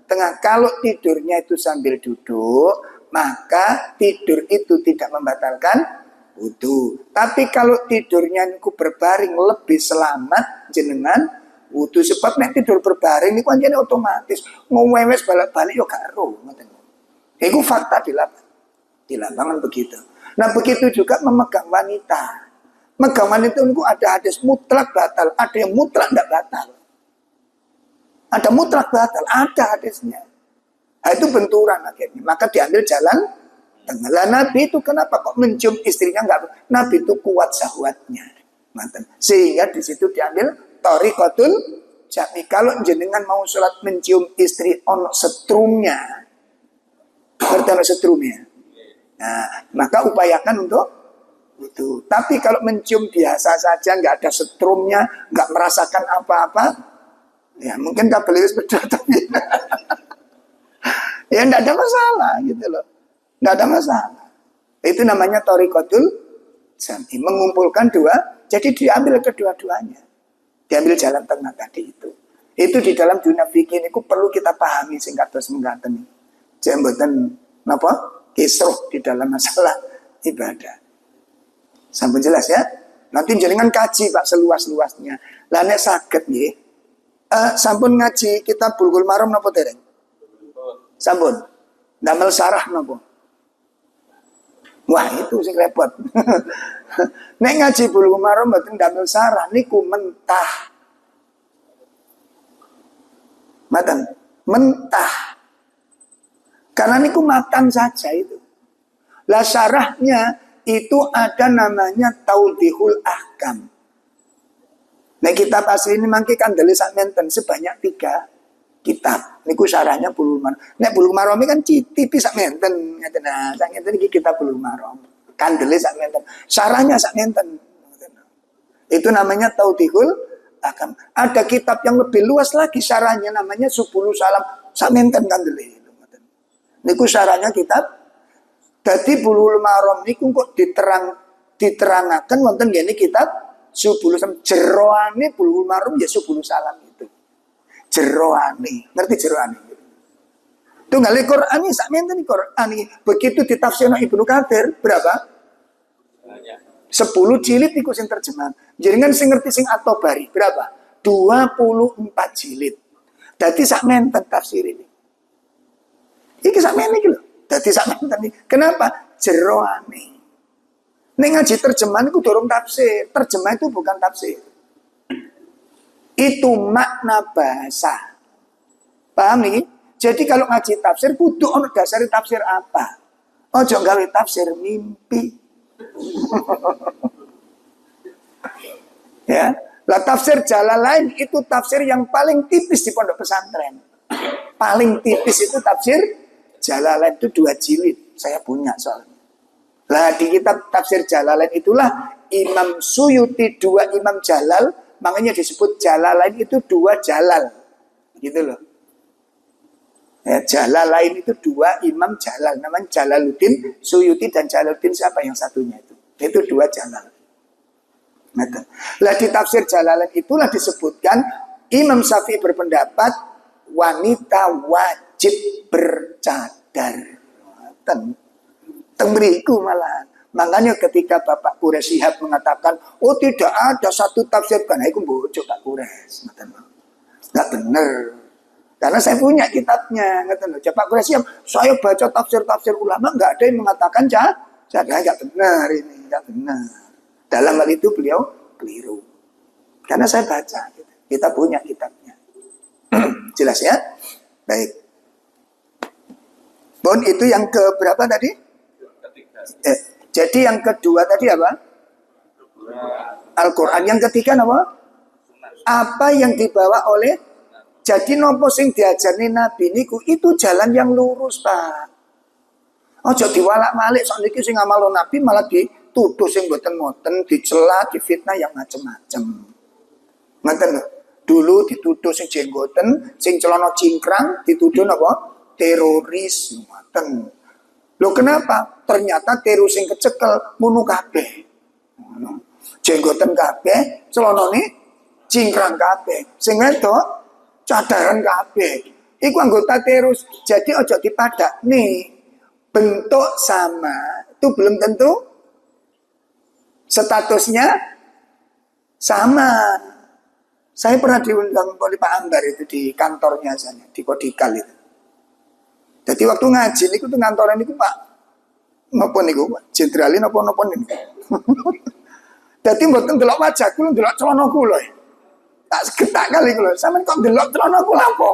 [SPEAKER 1] tengah. Kalau tidurnya itu sambil duduk, maka tidur itu tidak membatalkan wudu. Tapi kalau tidurnya niku berbaring lebih selamat jenengan wudu, sebab nek tidur berbaring niku anjene otomatis ngewes balik-balik yo gak ero ngoten. Iku fakta di lapangan begitu. Nah begitu juga memegang wanita. Megang wanita niku ada hadis mutlak batal, ada yang mutlak tidak batal. Ada mutlak batal, ada hadisnya. Nah, itu benturan akhirnya. Maka diambil jalan tengah. Lah Nabi itu kenapa kok mencium istrinya enggak? Nabi itu kuat syahwatnya. Sehingga di situ diambil thariqatul jam'i. Kalau jenengan mau sholat mencium istri ono setrumnya. Berarti ono setrumnya. Nah, maka upayakan untuk itu. Tapi kalau mencium biasa saja, nggak ada setrumnya, nggak merasakan apa-apa, ya mungkin kabel itu beda tapi ya nggak ada masalah gitu loh, nggak ada masalah. Itu namanya thariqatul jam'i, mengumpulkan dua, jadi diambil kedua-duanya, diambil jalan tengah tadi itu. Itu di dalam dunia fikih ini perlu kita pahami singkat terus mengatakan jembatan apa kisruh di dalam masalah ibadah. Sampai jelas ya. Nanti jenengan kaji Pak seluas-luasnya. Lah nek saged nggih. Sampun ngaji kitab Bulughul Maram napa dereng? Sampun. Damel sarah napa? Wah, itu sing repot. Nek ngaji Bulughul Maram mboten damel sarah niku mentah. Mentah. Karena niku matang saja itu. Lah syarahnya itu ada namanya Taudhihul Ahkam. Nah kitab asli ini mangke kandele sak menten sebanyak 3 kitab. Niku syarahnya Bulughul Maram. Nek Bulughul Maram kan tipis sak menten. Nah, sak menten iki kitab Bulughul Maram. Kandele sak menten. Syarahnya sak menten. Itu namanya Taudhihul Ahkam. Ada kitab yang lebih luas lagi syarahnya namanya Subulus Salam. Sak menten kandele. Niku syarahnya kitab. Dadi Bulughul Maram niku kok diterangaken wonten ngene kitab Subulus Salam. Jeroane Bulughul Maram ya Subulus Salam itu. Jeroane, ngerti jeroane? Tunggale Quran iki sak menten Quran iki begitu ditafsirno Ibnu Katsir berapa? 10 jilid niku sing terjemahan. Jenengan sing ngerti sing At-Tabari berapa? 24 jilid. Dadi sak menten tafsir ini. Iki sak menten iki lho. Dadi sak menten. Kenapa? Jeroane. Nek ngaji terjemahan itu dorong tafsir. Terjemah itu bukan tafsir. Itu makna bahasa. Paham nih? Jadi kalau ngaji tafsir kudu ono dasari tafsir apa? Ojo gawe tafsir mimpi. Ya. Lah tafsir Jalalain itu tafsir yang paling tipis di pondok pesantren. Paling tipis itu tafsir Jalalain itu 2 jilid. Saya punya soalnya. Lah di kitab tafsir Jalalain itulah Imam Suyuti 2 Imam Jalal, makanya disebut Jalalain itu 2 Jalal. Gitu loh. Ya, Jalalain itu 2 Imam Jalal, namanya Jalaluddin Suyuti dan Jalaluddin siapa yang satunya itu? Itu 2 Jalal. Lah di tafsir Jalalain itulah disebutkan Imam Syafi'i berpendapat wanita wajib bercadar. Temriku malah. Makanya ketika Bapak Quraisy Shihab mengatakan, oh tidak ada satu tafsir, kan aku bocok Pak Quraisy. Nggak benar. Karena saya punya kitabnya. Pak Quraisy Shihab, saya baca tafsir-tafsir ulama, nggak ada yang mengatakan cadar. Nggak benar ini, nggak benar. Dalam hal itu beliau keliru. Karena saya baca, kita punya kitabnya. Jelas ya? Baik. Bon, itu yang ke berapa tadi? Jadi yang kedua tadi apa? Al-Quran. Yang ketiga apa? Apa yang dibawa oleh. Jadi nopo sing diajari Nabi niku itu jalan yang lurus, Pak. Ojo diwalak-walik sak niki sing ngamal Nabi malah dituduh sing mboten-mboten, dicela, difitnah yang macem-macem. Ngoten lho. Dulu dituduh sing jenggoten, sing celana cingkrang dituduh napa? Teroris. Ngoten. Lho kenapa? Ternyata teroris sing kecekel munu kabeh. Jenggoten kabeh, celanane cingkrang kabeh. Sing wedok cadaran kabeh. Iku anggota teroris. Jadi ojo dipadak nih. Bentuk sama itu belum tentu statusnya sama. Saya pernah diundang oleh Pak Ambar itu di kantornya sana, di Kodikal itu. Jadi waktu ngaji niku tuh kantoran niku Pak napa niku Pak jenderalin napa niku. Dadi mboten delok wajahku, delok celanaku lho. Tak segetak kali kula. Sampeyan kok delok celanaku lha apa?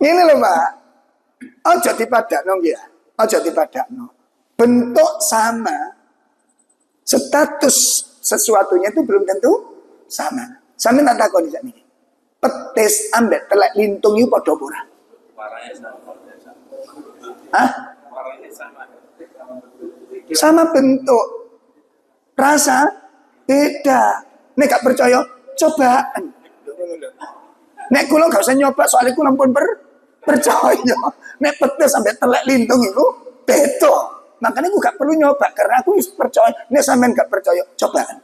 [SPEAKER 1] Ngene lho Pak. Aja dipadakno nggih ya. Aja dipadakno. Bentuk sama, status sesuatunya itu belum tentu sama. Sampe tak takoni sak niki. Petis ambek telek lintung iku padha apa ora?
[SPEAKER 2] Warnanya sama.
[SPEAKER 1] Hah?
[SPEAKER 2] Warnanya sama.
[SPEAKER 1] Sama bentuk. Rasa beda. Nek gak percaya, cobaan. Nek kula gak usah nyoba soalnya kula pun percaya. Nek petis sampai telek lintung itu beda. Makanya aku gak perlu nyoba karena aku percaya. Nek sampean gak percaya, cobaan.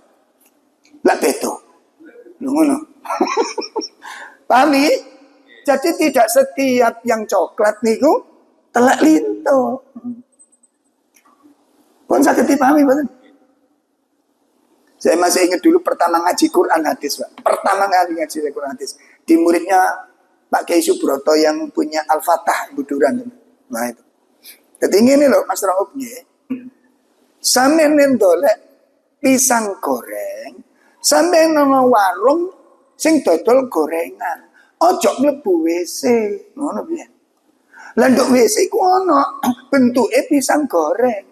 [SPEAKER 1] Lah beda. Ngono. Pahami? Jadi tidak setiap yang coklat niku telek lintung. Pun saged dipahami mboten? Saya masih ingat dulu pertama ngaji Quran hadis, Pak. Pertama kali ngaji Quran hadis di muridnya Pak Kiai Subroto yang punya Al-Fatah Buduran. Nah itu. Jadi ini loh Mas Raub nggih. Sampeyan ndolek pisang goreng, sampeyan nang warung sing dodol gorengan. Ojo mlebu WC, ngono piye? Lah nduk WC ku ono bentuke pisang goreng.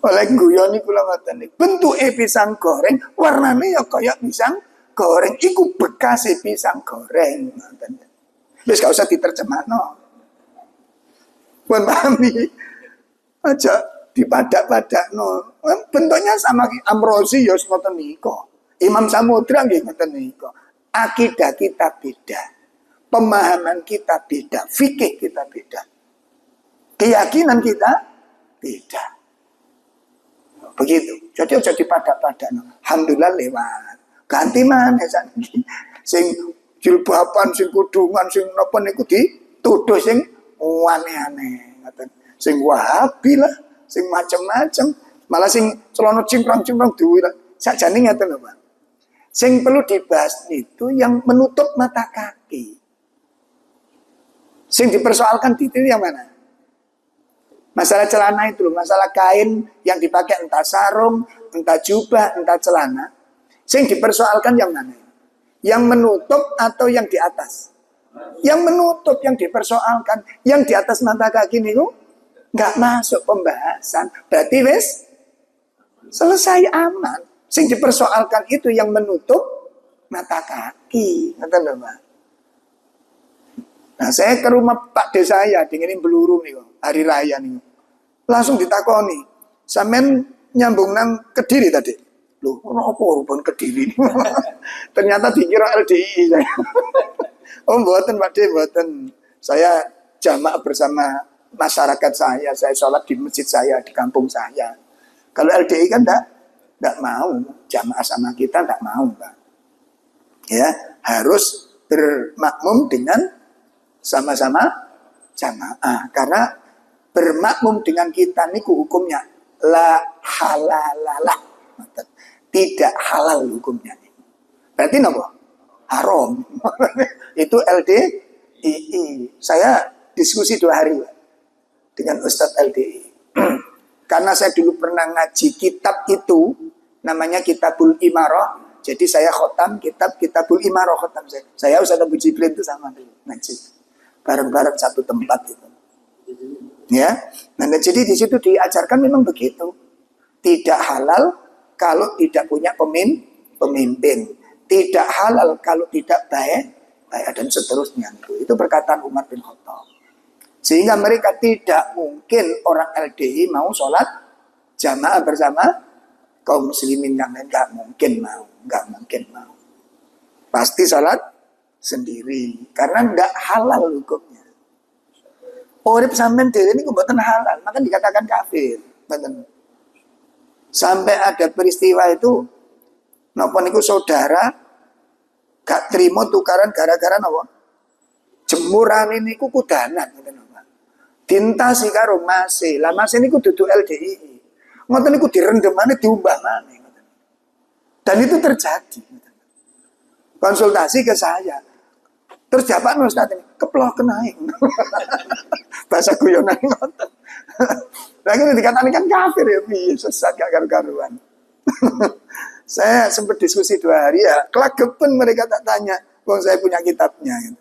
[SPEAKER 1] Oleh guyoni kula ngoten niku. Bentuke pisang goreng, warnane ya kaya pisang goreng. Iku bekase pisang goreng. Ngoten. Wis gak usah diterjemahno. Pun pahami. Aja dipadak-padakno. Bentuknya sama Amrozi ya ngoten niku. Imam Samudra nggih ngoten niku. Akidah kita beda. Pemahaman kita beda, fikih kita beda. Keyakinan kita beda. Begitu. Jadi aja dipadak-padak. Alhamdulillah lewat. Ganti mana saniki. Sing jilbaban, sing kudungan, sing napa niku dituduh sing aneh-aneh. Sing Wahabi lah, sing macam-macam. Malah sing celana cingkrang-cingkrang duwe lah. Sakjane ngeten lho, Pak. Sing perlu dibahas itu yang menutup mata kaki. Sing dipersoalkan itu yang mana? Masalah celana itu loh, masalah kain yang dipakai entah sarung, entah jubah, entah celana. Sing dipersoalkan yang mana? Yang menutup atau yang di atas? Yang menutup, yang dipersoalkan. Yang di atas mata kaki itu nggak masuk pembahasan. Berarti wes selesai aman. Sing dipersoalkan itu yang menutup mata kaki. Kata lho, Pak. Nah, saya ke rumah Pak De saya, dinginin Beluru nih, hari raya nih. Langsung ditakoni, sampean nyambung nang Kediri tadi. Loh, apa urban Kediri? Ternyata dikira LDI saya. Oh, mboten Pak De, mboten. Saya jamak bersama masyarakat saya sholat di masjid saya, di kampung saya. Kalau LDI kan enggak mau, jamaah sama kita enggak mau, Pak. Ya, harus bermakmum dengan sama-sama jamaah. Karena bermakmum dengan kita niku hukumnya la halalalah. Tidak halal hukumnya. Berarti apa? Haram. Itu LDII. Saya diskusi 2 hari dengan Ustadz LDI. Karena saya dulu pernah ngaji kitab itu, namanya Kitabul Imarah. Jadi saya khotam Kitabul Imarah khotam saya. Saya Ustadz Abu Jibril itu sama dulu ngaji. Bareng-bareng satu tempat itu. Ya. Nah, jadi di situ diajarkan memang begitu. Tidak halal kalau tidak punya pemimpin. Tidak halal kalau tidak baik dan seterusnya. Itu perkataan Umar bin Khattab. Sehingga mereka tidak mungkin orang LDI mau sholat jamaah bersama kaum muslimin yang lain. Nggak mungkin mau. Pasti sholat sendiri. Karena nggak halal hukumnya. Urip sampean dhewe niku mboten halal, maka dikatakan kafir. Mboten. Sampai ada peristiwa itu, napa niku saudara gak terima tukaran gara-gara napa? Jemuran niku kudanan ngoten napa. Dintasi karo Mase. Lah Mase niku dudu LDI. Ngoten niku direndemane diumbah maneh ngoten. Dan itu terjadi. Konsultasi ke saya. Terus jawaban Ustaz ini keplok naik. Bahasa guyonan ngoten. Lah ini dikatakan kan kafir ya, piye sesat gak karu-karuan. Saya sempat diskusi 2 hari ya, kelagepen mereka tak tanya, wong saya punya kitabnya gitu.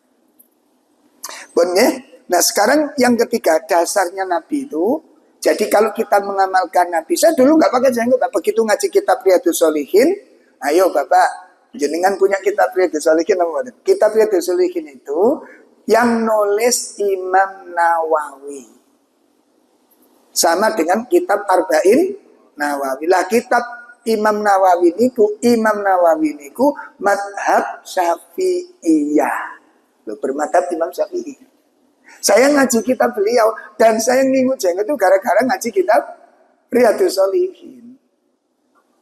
[SPEAKER 1] Bon ya. Nah, sekarang yang ketiga, dasarnya Nabi itu, jadi kalau kita mengamalkan Nabi, saya dulu nggak pakai jenggot, begitu ngaji kitab Riyadhus Shalihin, ayo Bapak jenengan punya kitab Riyadhus Shalihin apa? Kitab Riyadhus Shalihin itu yang nulis Imam Nawawi. Sama dengan kitab Arba'in Nawawi. Lah kitab Imam Nawawi niku madhab Syafi'iyah. Loh, bermadhab Imam Syafi'i. Saya ngaji kitab beliau dan saya ngingu jenggot itu gara-gara ngaji kitab Riyadhus Shalihin.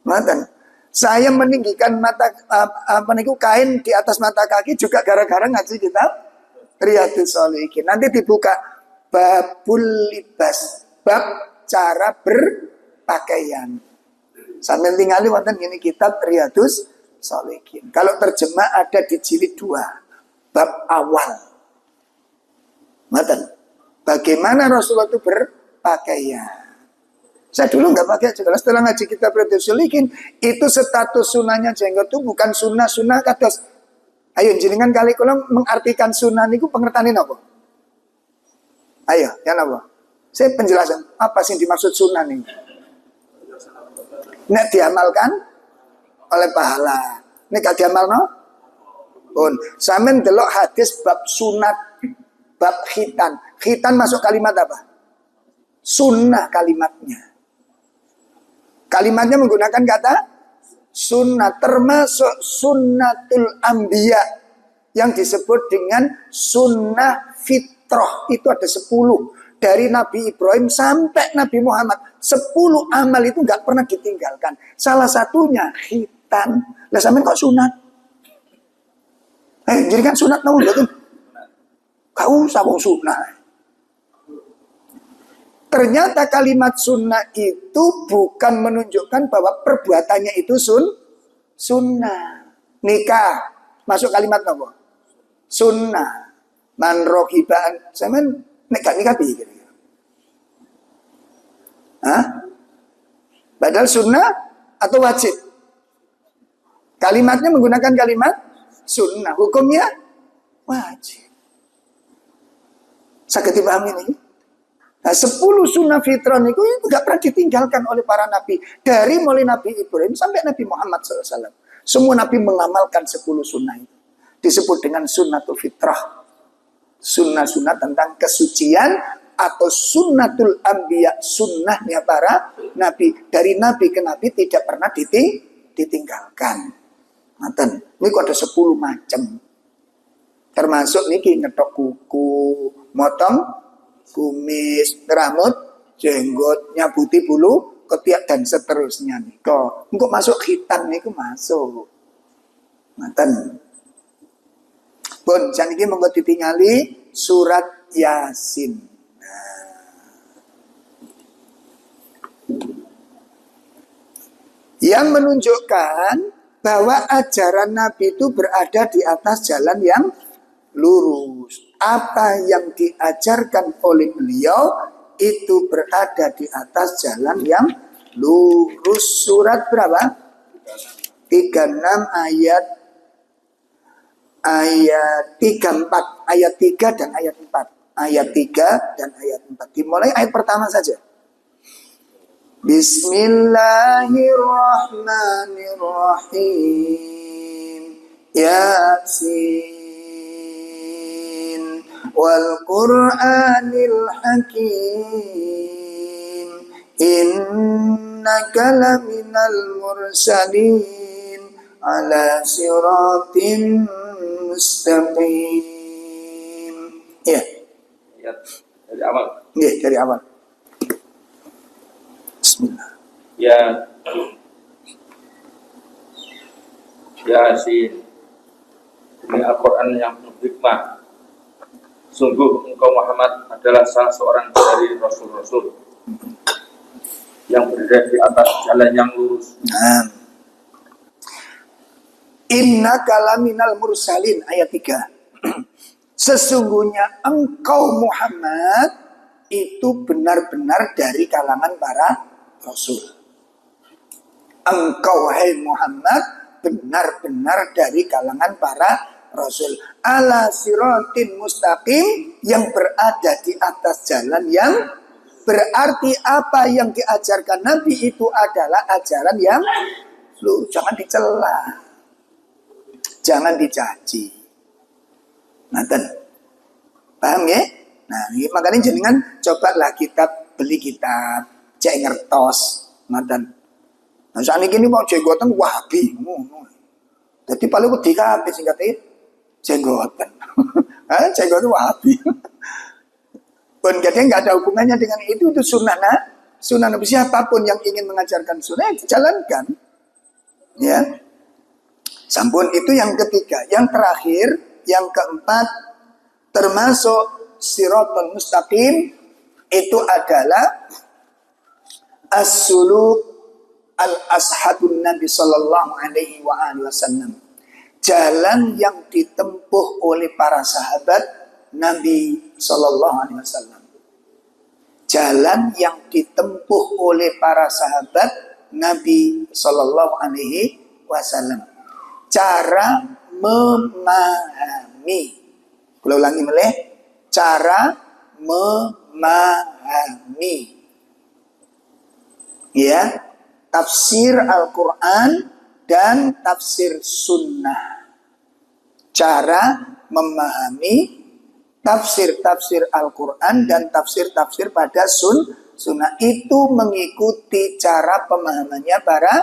[SPEAKER 1] Mantan. Saya meninggikan kain di atas mata kaki juga gara-gara ngaji kitab Riyadhus Shalihin. Nanti dibuka babul libas, bab cara berpakaian. Sambil tinggali wonten ini kitab Riyadhus Shalihin. Kalau terjemah ada di jilid 2, bab awal. Mantan. Bagaimana Rasulullah itu berpakaian? Saya dulu nggak pakai jenggot. Setelah ngaji kitab Riyadhus Shalihin, itu status sunahnya jenggot itu bukan sunnah kados. Ayo jenengan kali kula mengartikan sunnah niku pengertiane apa? Ayo, yang apa? Saya penjelasan apa sih dimaksud sunnah nih? Nek diamalkan oleh pahala. Nek gak diamalno pun. Sampeyan delok hadis bab sunat, bab khitan. Khitan masuk kalimat apa? Sunnah kalimatnya. Kalimatnya menggunakan kata sunnah, termasuk sunnatul anbiya yang disebut dengan sunnah fitrah. Itu ada 10 dari Nabi Ibrahim sampai Nabi Muhammad. 10 amal itu nggak pernah ditinggalkan. Salah satunya khitan. Lah sampean kok sunat? Jadi kan sunat namun betul. Kau usah wong sunat. Ternyata kalimat sunnah itu bukan menunjukkan bahwa perbuatannya itu sunnah. Nikah masuk kalimat apa? Sunnah. Man rohibaan. Sampeyan nek gak nikah piye kira-kira? Hah? Padahal sunnah atau wajib? Kalimatnya menggunakan kalimat sunnah. Hukumnya wajib. Saged dipahami ini? Nah, 10 sunnah fitrah itu gak pernah ditinggalkan oleh para nabi. Dari mulai Nabi Ibrahim sampai Nabi Muhammad SAW. Semua nabi mengamalkan 10 sunnah itu. Disebut dengan sunnatul fitrah. Sunnah-sunnah tentang kesucian atau sunnatul anbiya, sunnahnya para nabi. Dari nabi ke nabi tidak pernah ditinggalkan. Ngaten, ini ada 10 macam. Termasuk niki ngetok kuku, motong kumis, rambut, jenggot, nyabuti bulu, ketiak dan seterusnya niko. Engko masuk khitan niku masuk. Ngaten. Pun saniki monggo ditingali surat Yasin. Yang menunjukkan bahwa ajaran Nabi itu berada di atas jalan yang lurus. Apa yang diajarkan oleh beliau itu berada di atas jalan yang lurus. Surat berapa? 36 ayat 34, ayat 3 dan ayat 4. Ayat 3 dan ayat 4. Dimulai ayat pertama saja. Bismillahirrahmanirrahim. Yasin wal Qur'anil Hakim. Innaka laminal mursalin ala siratim mustaqim. Ya.
[SPEAKER 2] Ya, dari awal.
[SPEAKER 1] Ya, dari awal. Bismillah.
[SPEAKER 2] Ya, Yasin, demi Al-Quran yang penuh hikmah. Sungguh engkau Muhammad adalah salah seorang dari Rasul-Rasul yang berada di atas jalan yang lurus.
[SPEAKER 1] Nah. Inna kalaminal mursalin, ayat 3. Sesungguhnya engkau Muhammad itu benar-benar dari kalangan para Rasul. Engkau hai Muhammad benar-benar dari kalangan para Rasul. Ala siratin mustaqim, yang berada di atas jalan yang berarti apa yang diajarkan Nabi itu adalah ajaran yang lurus. Jangan dicela, jangan dicaci. Nanten, paham ya? Nah, makanya jenengan cobalah kitab, beli kitab, cek ngertos, nanten. Nah, saat ini mau jenggotan Wahabi, jadi paling wedi kabeh sing kate jenggotan. Jenggotan Wahabi. Pun katanya nggak ada hubungannya dengan itu sunnah Nabi. Siapapun yang ingin mengajarkan sunnah, jalankan. Ya. Sampun, itu yang ketiga. Yang terakhir, yang keempat, termasuk Siratul Mustaqim, itu adalah as-suluk al-ashabun Nabi sallallahu alaihi wasallam. Jalan yang ditempuh oleh para sahabat Nabi sallallahu alaihi wasallam. Jalan yang ditempuh oleh para sahabat Nabi sallallahu alaihi wasallam. Cara memahami. Kalau ulangi meleh, cara memahami. Ya, tafsir Al-Quran dan tafsir sunnah. Cara memahami tafsir-tafsir Al-Quran dan tafsir-tafsir pada sunnah itu mengikuti cara pemahamannya para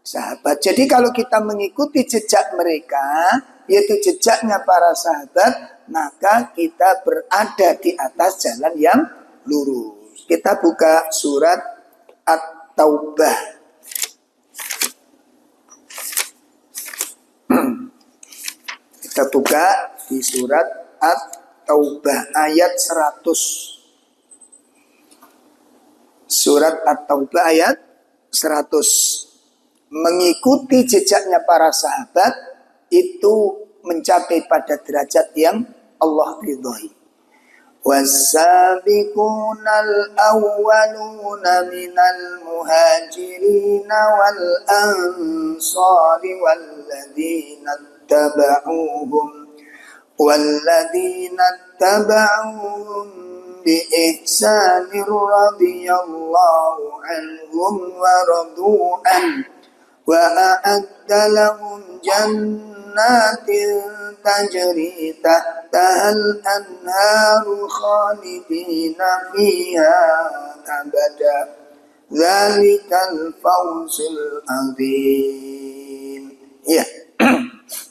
[SPEAKER 1] sahabat. Jadi kalau kita mengikuti jejak mereka, yaitu jejaknya para sahabat, maka kita berada di atas jalan yang lurus. Kita buka surat At-Taubah. Kita buka di surat At-Taubah ayat 100. Surat At-Taubah ayat 100. Mengikuti jejaknya para sahabat itu mencapai pada derajat yang Allah ridhoi. والسابقون الأولون من المهاجرين والأنصار والذين اتبعوهم بإحسان رضي الله عنهم ورضوا عنه وأعد لهم جنات تجري تحتها الأنهار خالدين فيها أبدا ذلك الفوز العظيم. Ya.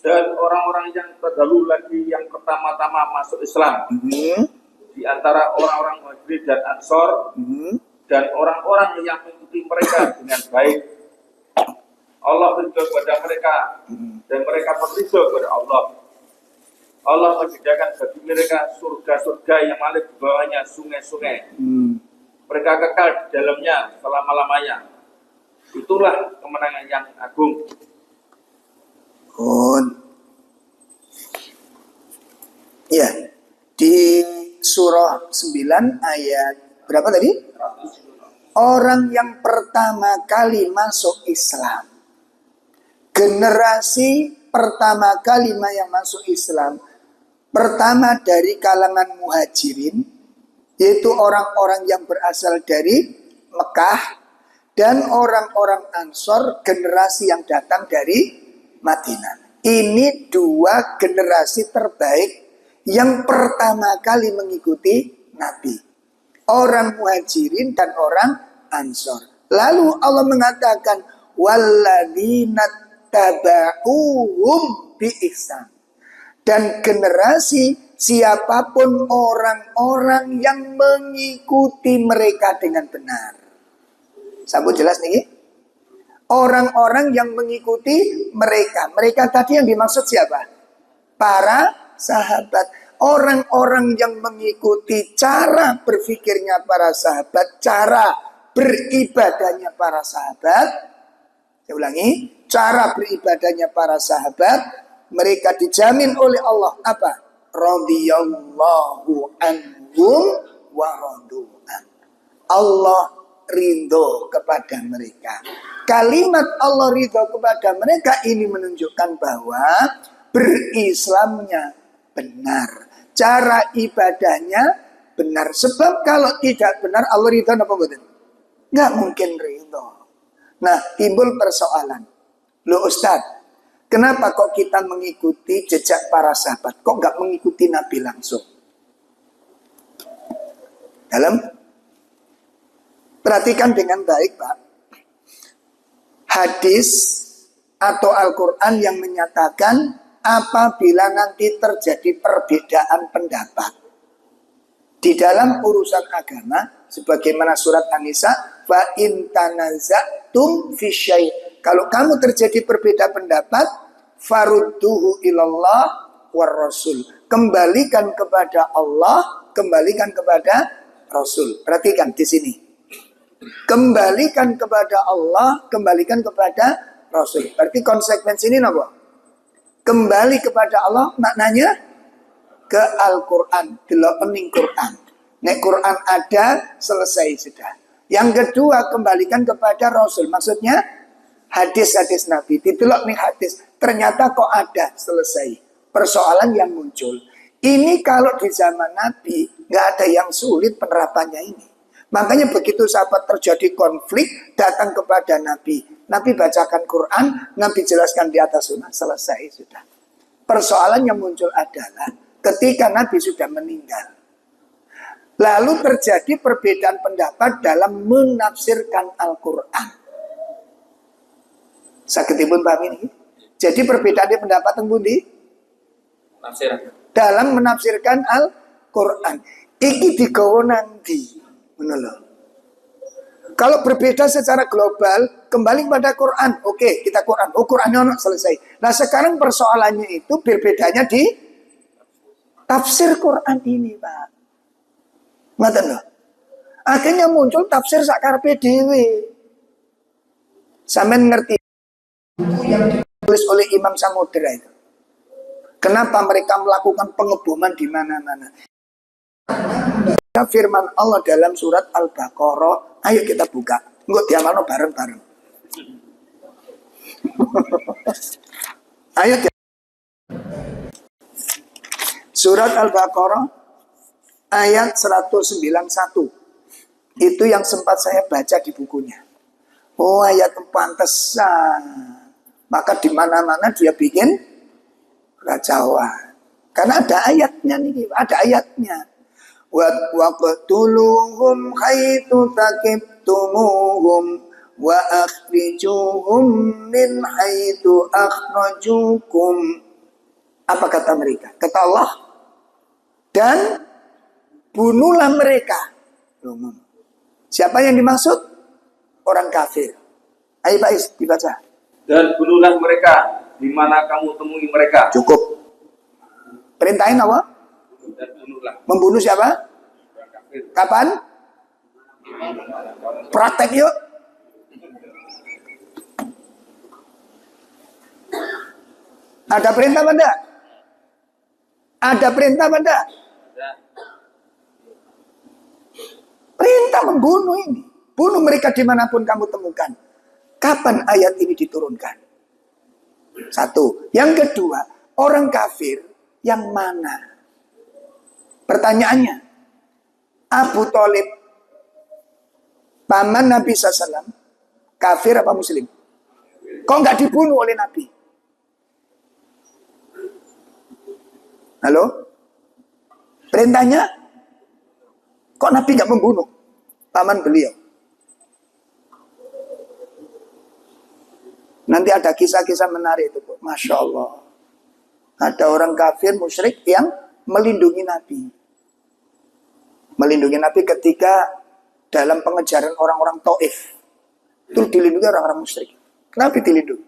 [SPEAKER 2] Dan orang-orang yang terdahulu lagi yang pertama-tama masuk Islam, di antara orang-orang Muhajirin dan Ansor, dan orang-orang yang mengikuti mereka dengan baik, Allah ridho kepada mereka dan mereka berridho kepada Allah. Allah menyediakan bagi mereka surga-surga yang mengalir di bawahnya sungai-sungai. Mereka kekal di dalamnya selama-lamanya. Itulah kemenangan yang agung.
[SPEAKER 1] Ya, di surah 9 ayat berapa tadi? Orang yang pertama kali masuk Islam, generasi pertama kali yang masuk Islam, pertama dari kalangan muhajirin, yaitu orang-orang yang berasal dari Mekah, dan orang-orang Ansor generasi yang datang dari Madinah. Ini dua generasi terbaik yang pertama kali mengikuti Nabi. Orang Muhajirin dan orang Ansor. Lalu Allah mengatakan walladzina taba'uhum bi ihsan. Dan generasi siapapun orang-orang yang mengikuti mereka dengan benar. Sabu jelas nih? Orang-orang yang mengikuti mereka. Mereka tadi yang dimaksud siapa? Para sahabat. Orang-orang yang mengikuti cara berpikirnya para sahabat, cara beribadahnya para sahabat. Saya ulangi, cara beribadahnya para sahabat, mereka dijamin oleh Allah apa? Radhiyallahu anhum wa radu'an. Allah ridho kepada mereka. Kalimat Allah ridho kepada mereka ini menunjukkan bahwa berislamnya benar. Cara ibadahnya benar. Sebab kalau tidak benar Allah ridho apa betul? Nggak mungkin ridho. Nah, timbul persoalan. Loh Ustaz, kenapa kok kita mengikuti jejak para sahabat? Kok nggak mengikuti Nabi langsung? Perhatikan dengan baik, Pak. Hadis atau Al-Quran yang menyatakan apabila nanti terjadi perbedaan pendapat di dalam urusan agama, sebagaimana surat An-Nisa, fa in tanaza'tum fi syai'. Kalau kamu terjadi perbedaan pendapat, farudduhu ilallah war rasul. Kembalikan kepada Allah, kembalikan kepada Rasul. Perhatikan di sini. Kembalikan kepada Allah, kembalikan kepada Rasul. Berarti konsekuensi ini apa? Kembali kepada Allah maknanya ke Al-Quran, delopening Quran. Nek Quran ada, selesai sudah. Yang kedua, kembalikan kepada Rasul. Maksudnya hadis-hadis Nabi. Didelok nih hadis, ternyata kok ada, selesai. Persoalan yang muncul. Ini kalau di zaman Nabi, nggak ada yang sulit penerapannya ini. Makanya begitu sahabat terjadi konflik, datang kepada Nabi. Nabi bacakan Quran, Nabi jelaskan di atas sunnah, selesai sudah. Persoalan yang muncul adalah ketika Nabi sudah meninggal. Lalu terjadi perbedaan pendapat dalam menafsirkan Al-Quran. Sakitipun paham ini? Jadi perbedaan pendapat tembundi dalam menafsirkan Al-Quran. Iki digawa nanti. Menolak. Kalau berbeda secara global, kembali pada Quran. Oke, kita Quran. Oh, Qurannya selesai. Nah, sekarang persoalannya itu berbedanya di tafsir Quran ini, Pak. Ngerti loh? Akhirnya muncul tafsir sakarepe dhewe. Sampeyan ngerti yang ditulis oleh Imam Samudra itu. Kenapa mereka melakukan pengeboman di mana-mana? Firman Allah dalam surat Al-Baqarah. Ayo kita buka. Engko diamalno bareng-bareng. Ayo. Surat Al-Baqarah ayat 191. Itu yang sempat saya baca di bukunya. Oh, ayat pantesan. Maka di mana-mana dia bikin kacauan. Karena ada ayatnya nih, ada ayatnya. Waqtuluhum haitsu taqibtumuhum wa akhrijuhum min haitsu akhrajukum. Apa kata mereka? Kata Allah, dan bunuhlah mereka. Siapa yang dimaksud? Orang kafir. Ayo Pak Is, dibaca.
[SPEAKER 3] Dan bunuhlah mereka di mana kamu temui mereka.
[SPEAKER 1] Cukup. Perintahin apa?
[SPEAKER 3] Dan bunuhlah.
[SPEAKER 1] Membunuh siapa? Kapan? Praktek yuk. Ada perintah apa enggak? Ada perintah apa enggak? Perintah membunuh ini. Bunuh mereka dimanapun kamu temukan. Kapan ayat ini diturunkan? Satu. Yang kedua, orang kafir yang mana? Pertanyaannya, Abu Thalib, paman Nabi SAW, Kafir apa muslim? Kok nggak dibunuh oleh Nabi? Halo? Perintahnya? Kok Nabi nggak membunuh paman beliau? Nanti ada kisah-kisah menarik itu, Masya Allah. Ada orang kafir musyrik yang melindungi Nabi. Melindungi Nabi ketika dalam pengejaran orang-orang Taif. Itu dilindungi orang-orang musyrik. Kenapa dilindungi?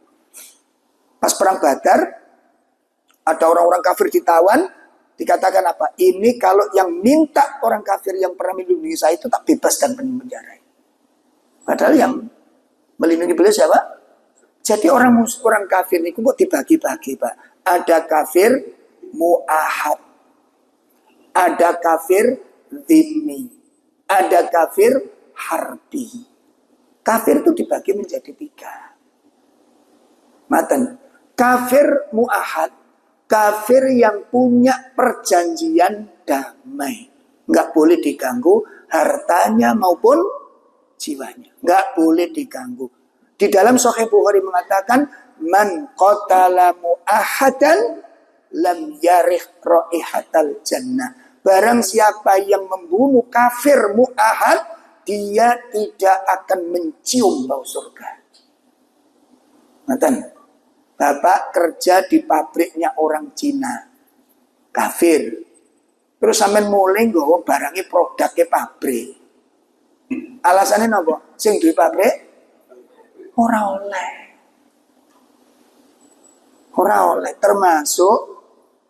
[SPEAKER 1] Pas perang Badar, ada orang-orang kafir ditawan, dikatakan apa? Ini kalau yang minta orang kafir yang pernah melindungi saya itu tak bebas dan penjara. Padahal yang melindungi beliau siapa? Jadi orang kafir ini kok dibagi-bagi, Pak. Ada kafir mu'ahad, ada kafir dhimmi, ada kafir harbi. Kafir itu dibagi menjadi 3. Matan. Kafir mu'ahad, kafir yang punya perjanjian damai. Nggak boleh diganggu hartanya maupun jiwanya. Nggak boleh diganggu. Di dalam Sahih Bukhari mengatakan, man qatala mu'ahadan lam yarih raihatal jannah. Barang siapa yang membunuh kafir mu'ahad, dia tidak akan mencium bau surga. Matan. Bapak kerja di pabriknya orang Cina, kafir. Terus sampean mulai nggawa barangnya produknya pabrik. Alasannya napa? Sing duwe pabrik ora oleh. Ora oleh, termasuk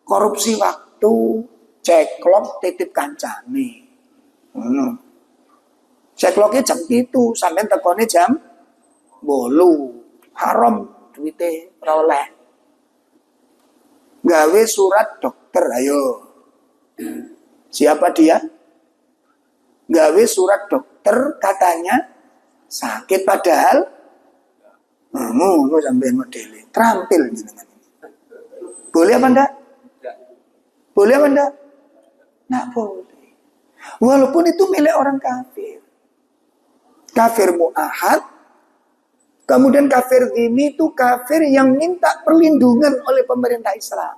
[SPEAKER 1] korupsi waktu, ceklok titip kancane. Cekloknya jam itu, sampean tekone jam 8. Haram duite ora oleh. Gawe surat dokter, ayo. Siapa dia? Gawe surat dokter katanya sakit padahal ngono sampean modele. Terampil jenengan. Boleh apa enggak? Boleh apa enggak? Enggak boleh. Walaupun itu milik orang kafir. Kafir mu'ahad. Kemudian kafir ini itu kafir yang minta perlindungan oleh pemerintah Islam.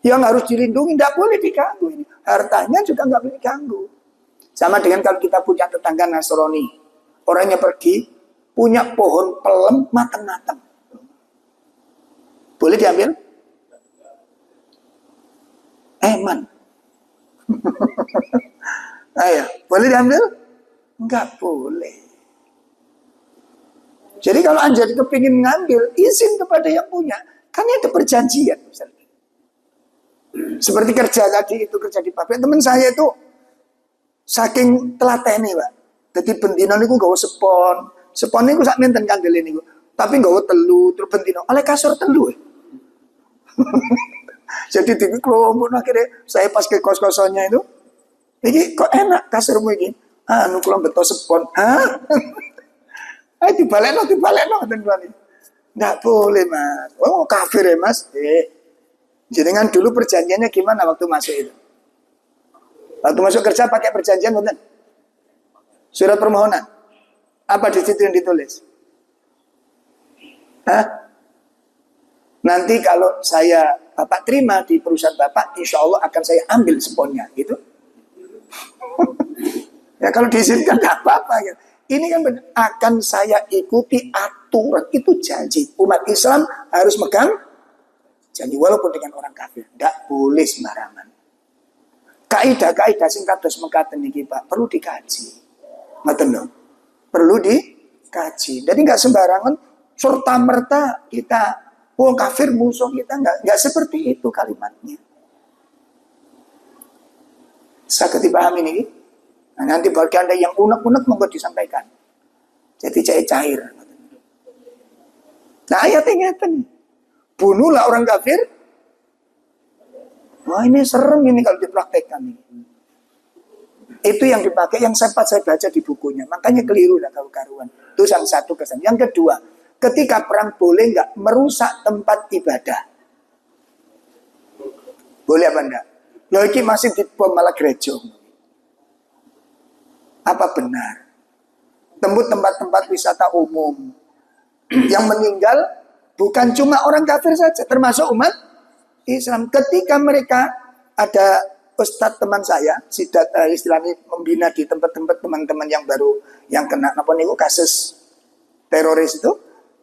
[SPEAKER 1] Yang harus dilindungi, tidak boleh diganggu. Ini hartanya juga nggak boleh diganggu. Sama dengan kalau kita punya tetangga Nasrani. Orangnya pergi, punya pohon pelem matang-matang. Boleh diambil? Man. Ayo, boleh diambil? Enggak boleh. Jadi kalau Anda kepingin ngambil, izin kepada yang punya. Kan ada perjanjian. Misalnya. Seperti kerja tadi, itu kerja di pabrik. Teman saya itu saking telatene, Pak. Jadi bendino niku gawa sepon. Sepon niku sak menten kandele niku. Tapi gawa telu, terus bendino oleh kasur telu. Jadi di kelompok akhirnya saya pas ke kos-kosannya itu, ini kok enak kasurmu ini. Anu kula beto sepon. Hah? Dibalik no. Nggak boleh, Mas. Oh, kafir ya, Mas. Jenengan dulu perjanjiannya gimana waktu masuk itu? Waktu masuk kerja pakai perjanjian, betul? Surat permohonan. Apa di situ yang ditulis? Hah? Nanti kalau Bapak terima di perusahaan Bapak, insya Allah akan saya ambil sponnya, gitu. Ya kalau diizinkan nggak apa-apa, gitu. Ini kan akan saya ikuti aturan, itu janji. Umat Islam harus megang janji walaupun dengan orang kafir. Tidak boleh sembarangan. Kaidah-kaidah sing kados mekaten niki Pak, perlu dikaji. Ngoten lho. Perlu dikaji. Jadi nggak sembarangan serta merta kita wong kafir musuh kita, nggak seperti itu kalimatnya. Saged dipahami niki? Nah, nanti bagi Anda yang unek-unek monggo disampaikan. Jadi cair-cair. Nah, ayatnya ngeten. Bunuhlah orang kafir. Wah, ini serem ini kalau dipraktekkan. Itu yang dipakai, yang sempat saya baca di bukunya. Makanya keliru dah karuan. Itu yang satu kesan. Yang kedua, ketika perang boleh nggak merusak tempat ibadah? Boleh apa enggak? Lagi masih dibom malah gereja. Apa benar? tempat-tempat wisata umum. Yang meninggal bukan cuma orang kafir saja, termasuk umat Islam. Ketika mereka ada ustadz teman saya, istilahnya membina di tempat-tempat teman-teman yang baru yang kena kasus teroris itu,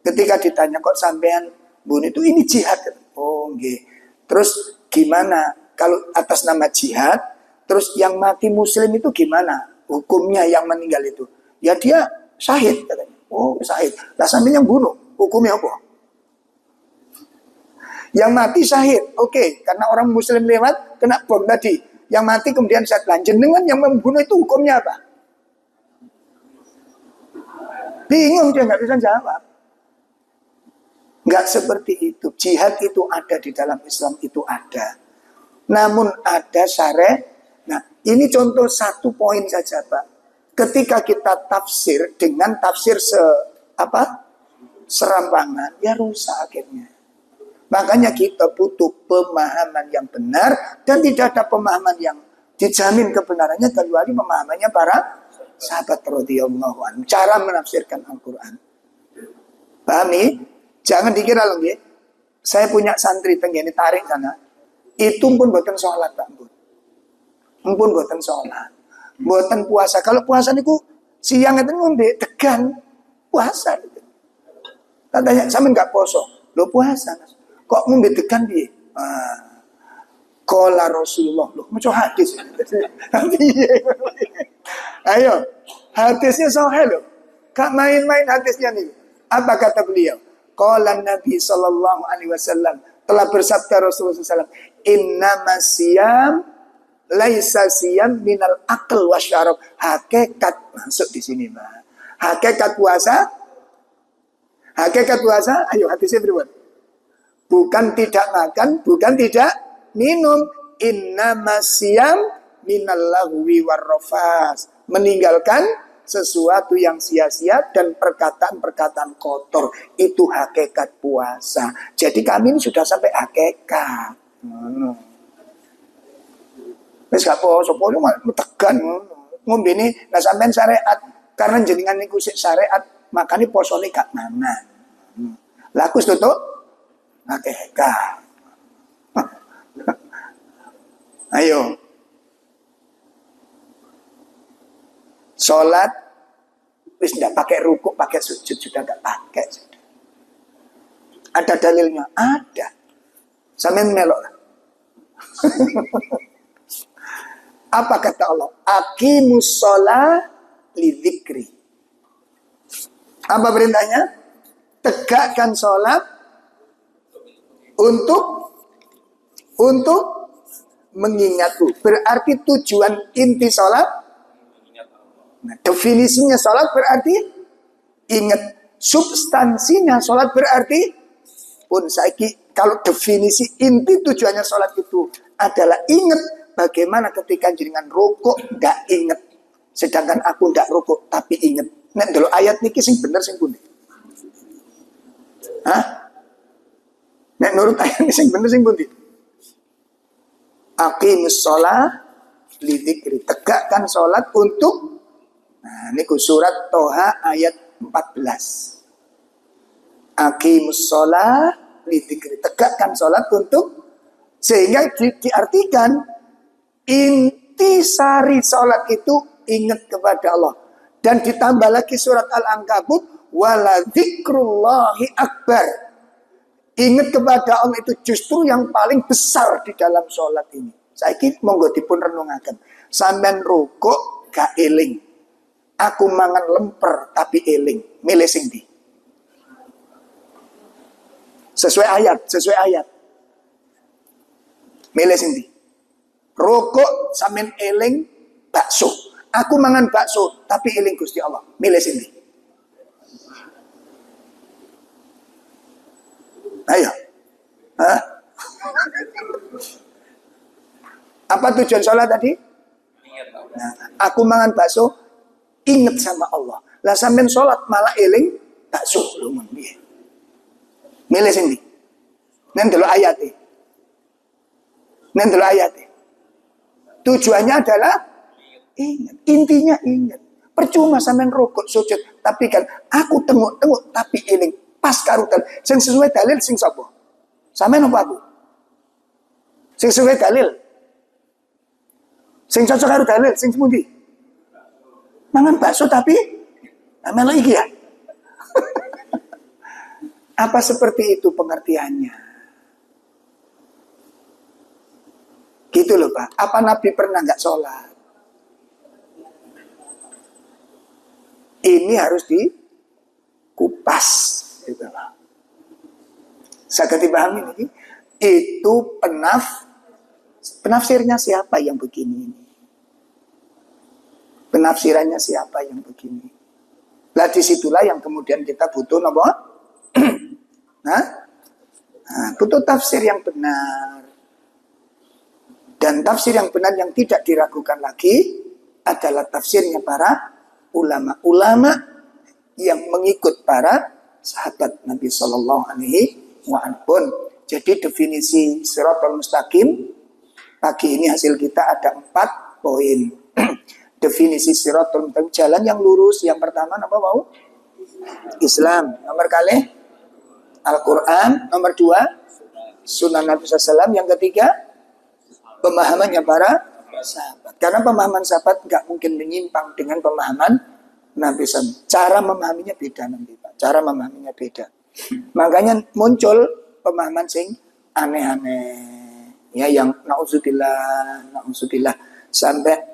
[SPEAKER 1] ketika ditanya kok sampean bun itu ini jihad, oh nggih. Terus gimana kalau atas nama jihad, terus yang mati muslim itu gimana hukumnya yang meninggal itu? Ya dia syahid katanya. Oh syahid. Lah sampean yang bunuh, hukumnya apa? Yang mati syahid, oke, karena orang muslim lewat kena bom tadi. Yang mati kemudian syahid. Lanjut dengan yang membunuh itu hukumnya apa? Bingung, dia nggak bisa jawab. Nggak seperti itu. Jihad itu ada di dalam Islam, itu ada. Namun ada syariat. Nah, ini contoh satu poin saja, Pak. Ketika kita tafsir dengan tafsir serampangan, ya rusak akhirnya. Makanya kita butuh pemahaman yang benar, dan tidak ada pemahaman yang dijamin kebenarannya kecuali pemahamannya para sahabat radhiyallahu anhum. Cara menafsirkan Al-Quran. Pahami? Jangan dikira loh, ya. Saya punya santri tenggene tarik sana. Itu pun buatan sholat, Pak. Pun buatan sholat. Buatan puasa. Kalau puasa niku siang itu ngombe tegan puasa. Katanya sama nggak poso. Lo puasa. Kok ngombe tegan piye? Qala Rasulullah. Loh, maca hadis. Ayo, hadisnya sahih loh. Gak main-main hadisnya nih. Apa kata beliau? Qala Nabi sallallahu alaihi wasallam, telah bersabda Rasulullah SAW, innamas siyam laisa siyam minal akal wasyarab. Hakikat masuk di sini, Pak. Hakikat puasa, ayo hadisnya berbuat. Bukan tidak makan, bukan tidak minum. Innamas siyam minal lahwi warrafas. Meninggalkan sesuatu yang sia-sia dan perkataan-perkataan kotor. Itu hakikat puasa. Jadi kami ini sudah sampai hakikat. Wis gak poso tegan ngombe ini lah sampean syariat karena jenengan niku sik syariat makane posone gak mangan. Laku tutuk hakikat. Ayo. Sholat wis ndak pakai rukuk, pakai sujud sudah nggak pakai. Ada dalilnya? Ada. Sampeyan melok. Apa kata Allah? Aqimus shalah lidzikri. Apa perintahnya? Tegakkan sholat untuk mengingatku. Berarti tujuan inti sholat. Nah, definisinya sholat berarti ingat. Substansinya sholat berarti pun saiki kalau definisi inti tujuannya sholat itu adalah ingat. Bagaimana ketika jenengan rukuk nggak ingat, sedangkan aku nggak rukuk tapi ingat. Nek dulu ayat niki sing bener sing pundi? Hah? Nek nurut ayat niki sing bener sing pundi? Aqimus shalah lidzikri. Tegakkan sholat untuk. Nah, niku surat Toha ayat 14. Aqimus shalah lidzikri. Tegakkan sholat untuk, sehingga diartikan inti sari sholat itu ingat kepada Allah. Dan ditambah lagi surat Al-Ankabut, wala dzikrullahi akbar. Ingat kepada Allah itu justru yang paling besar di dalam sholat ini. Saiki monggo dipun renungaken. Sampeyan rukuk gak eling. Aku mangan lemper tapi eling. Milih sing ndi? Sesuai ayat. Milih sing ndi? Rukuk sampeyan eling bakso. Aku mangan bakso tapi eling Gusti Allah. Milih sing ndi? Ayo. Hah? Apa tujuan sholat tadi? Nah, aku mangan bakso, ingat sama Allah. Lah sampean sholat malah eling bakso. Lho piye? Milih sing ndi? Nen delok ayate. Tujuannya adalah ingat. Intinya ingat. Percuma sampean rukuk sujud tapi kan aku tengok-tengok tapi eling pas karutan. Sing sesuai dalil sing sapa? Sampeyan apa aku? Sing sesuai dalil. Sing cocok karo dalil sing pundi? Mangan bakso tapi melo iki ya. Apa seperti itu pengertiannya? Gitu loh Pak. Apa Nabi pernah nggak sholat? Ini harus dikupas. Gitu loh. Saya dipahami ini. Itu penafsirnya siapa yang begini ini? Penafsirannya siapa yang begini? Lah disitulah yang kemudian kita butuh apa? Nah, butuh tafsir yang benar. Dan tafsir yang benar yang tidak diragukan lagi adalah tafsirnya para ulama-ulama yang mengikut para sahabat Nabi Sallallahu Alaihi Wasallam. Jadi definisi Shiratal Mustaqim pagi ini hasil kita ada 4 poin. Definisi Shiratal Mustaqim, jalan yang lurus. Yang pertama apa mau? Islam. Nomor kali Al-Quran. Nomor 2 Sunnah Nabi SAW. Yang ketiga pemahamannya para sahabat. Karena pemahaman sahabat nggak mungkin menyimpang dengan pemahaman Nabi SAW. Cara memahaminya beda nanti Pak. Cara memahaminya beda. Makanya muncul pemahaman sing aneh-aneh. Ya yang na'udzubillah sampai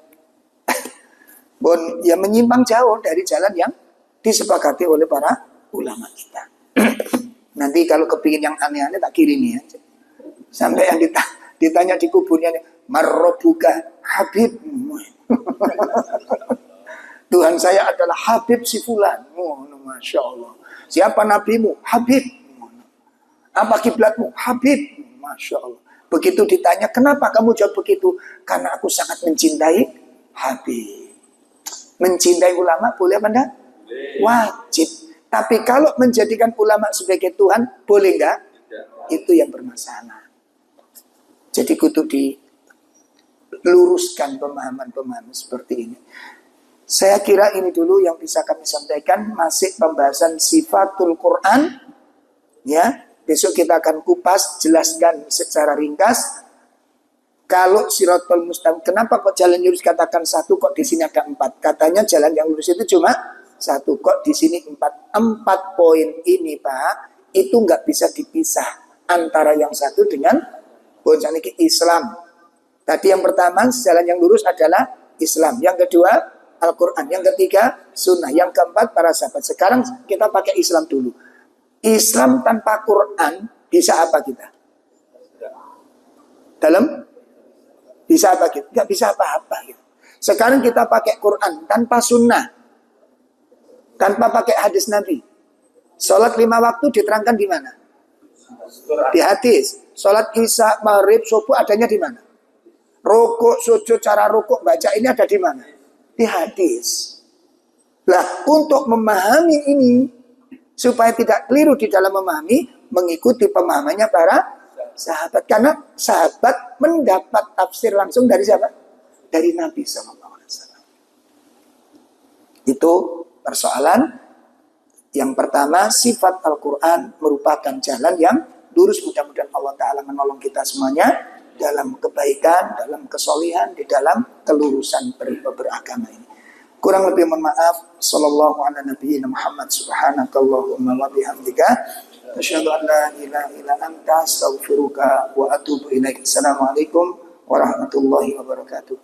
[SPEAKER 1] bon ya menyimpang jauh dari jalan yang disepakati oleh para ulama kita. Nanti kalau kepingin yang aneh-aneh tak kirim ya. Sampai yang ditanya di kuburnya, Marrobuka Habib. Tuhan saya adalah Habib si Fulan. Oh, Masya Allah. Siapa nabimu? Habib. Apa kiblatmu? Habib. Masya Allah. Begitu ditanya, kenapa kamu jawab begitu? Karena aku sangat mencintai Habib. Mencintai ulama boleh apa enggak? Wajib. Tapi kalau menjadikan ulama sebagai Tuhan, boleh enggak? Itu yang bermasalah. Jadi kudu diluruskan pemahaman-pemahaman seperti ini. Saya kira ini dulu yang bisa kami sampaikan. Masih pembahasan sifatul Quran. Ya, besok kita akan kupas, jelaskan secara ringkas. Kalau Shiratal Mustaqim, kenapa kok jalan lurus katakan 1, kok di sini ada 4? Katanya jalan yang lurus itu cuma 1, kok di sini 4. 4 poin ini Pak, itu nggak bisa dipisah antara yang satu dengan misalnya Islam. Tadi yang pertama jalan yang lurus adalah Islam. Yang kedua Al-Quran. Yang ketiga Sunnah. Yang keempat para sahabat. Sekarang kita pakai Islam dulu. Islam tanpa Quran bisa apa kita? Bisa apa kita? Gak bisa apa-apa gitu. Sekarang kita pakai Quran tanpa Sunnah, tanpa pakai hadis Nabi. Sholat 5 waktu diterangkan di mana? Di hadis. Sholat Isya, Maghrib, Subuh adanya di mana? Rukuk, sujud, cara rukuk, baca ini ada di mana? Di hadis. Lah, untuk memahami ini supaya tidak keliru di dalam memahami, mengikuti pemahamannya para sahabat. Karena sahabat mendapat tafsir langsung dari siapa? Dari Nabi SAW. Itu persoalan. Yang pertama, sifat Al-Quran merupakan jalan yang lurus. Mudah-mudahan Allah Ta'ala menolong kita semuanya dalam kebaikan, dalam kesolihan, di dalam kelurusan beragama ini. Kurang lebih mohon maaf. Sallallahu ala nabiyina Muhammad subhanakallahumma wa bihamdika asyhadu an la ilaha illa anta astaghfiruka wa atubu ilaik. Assalamualaikum warahmatullahi wabarakatuh.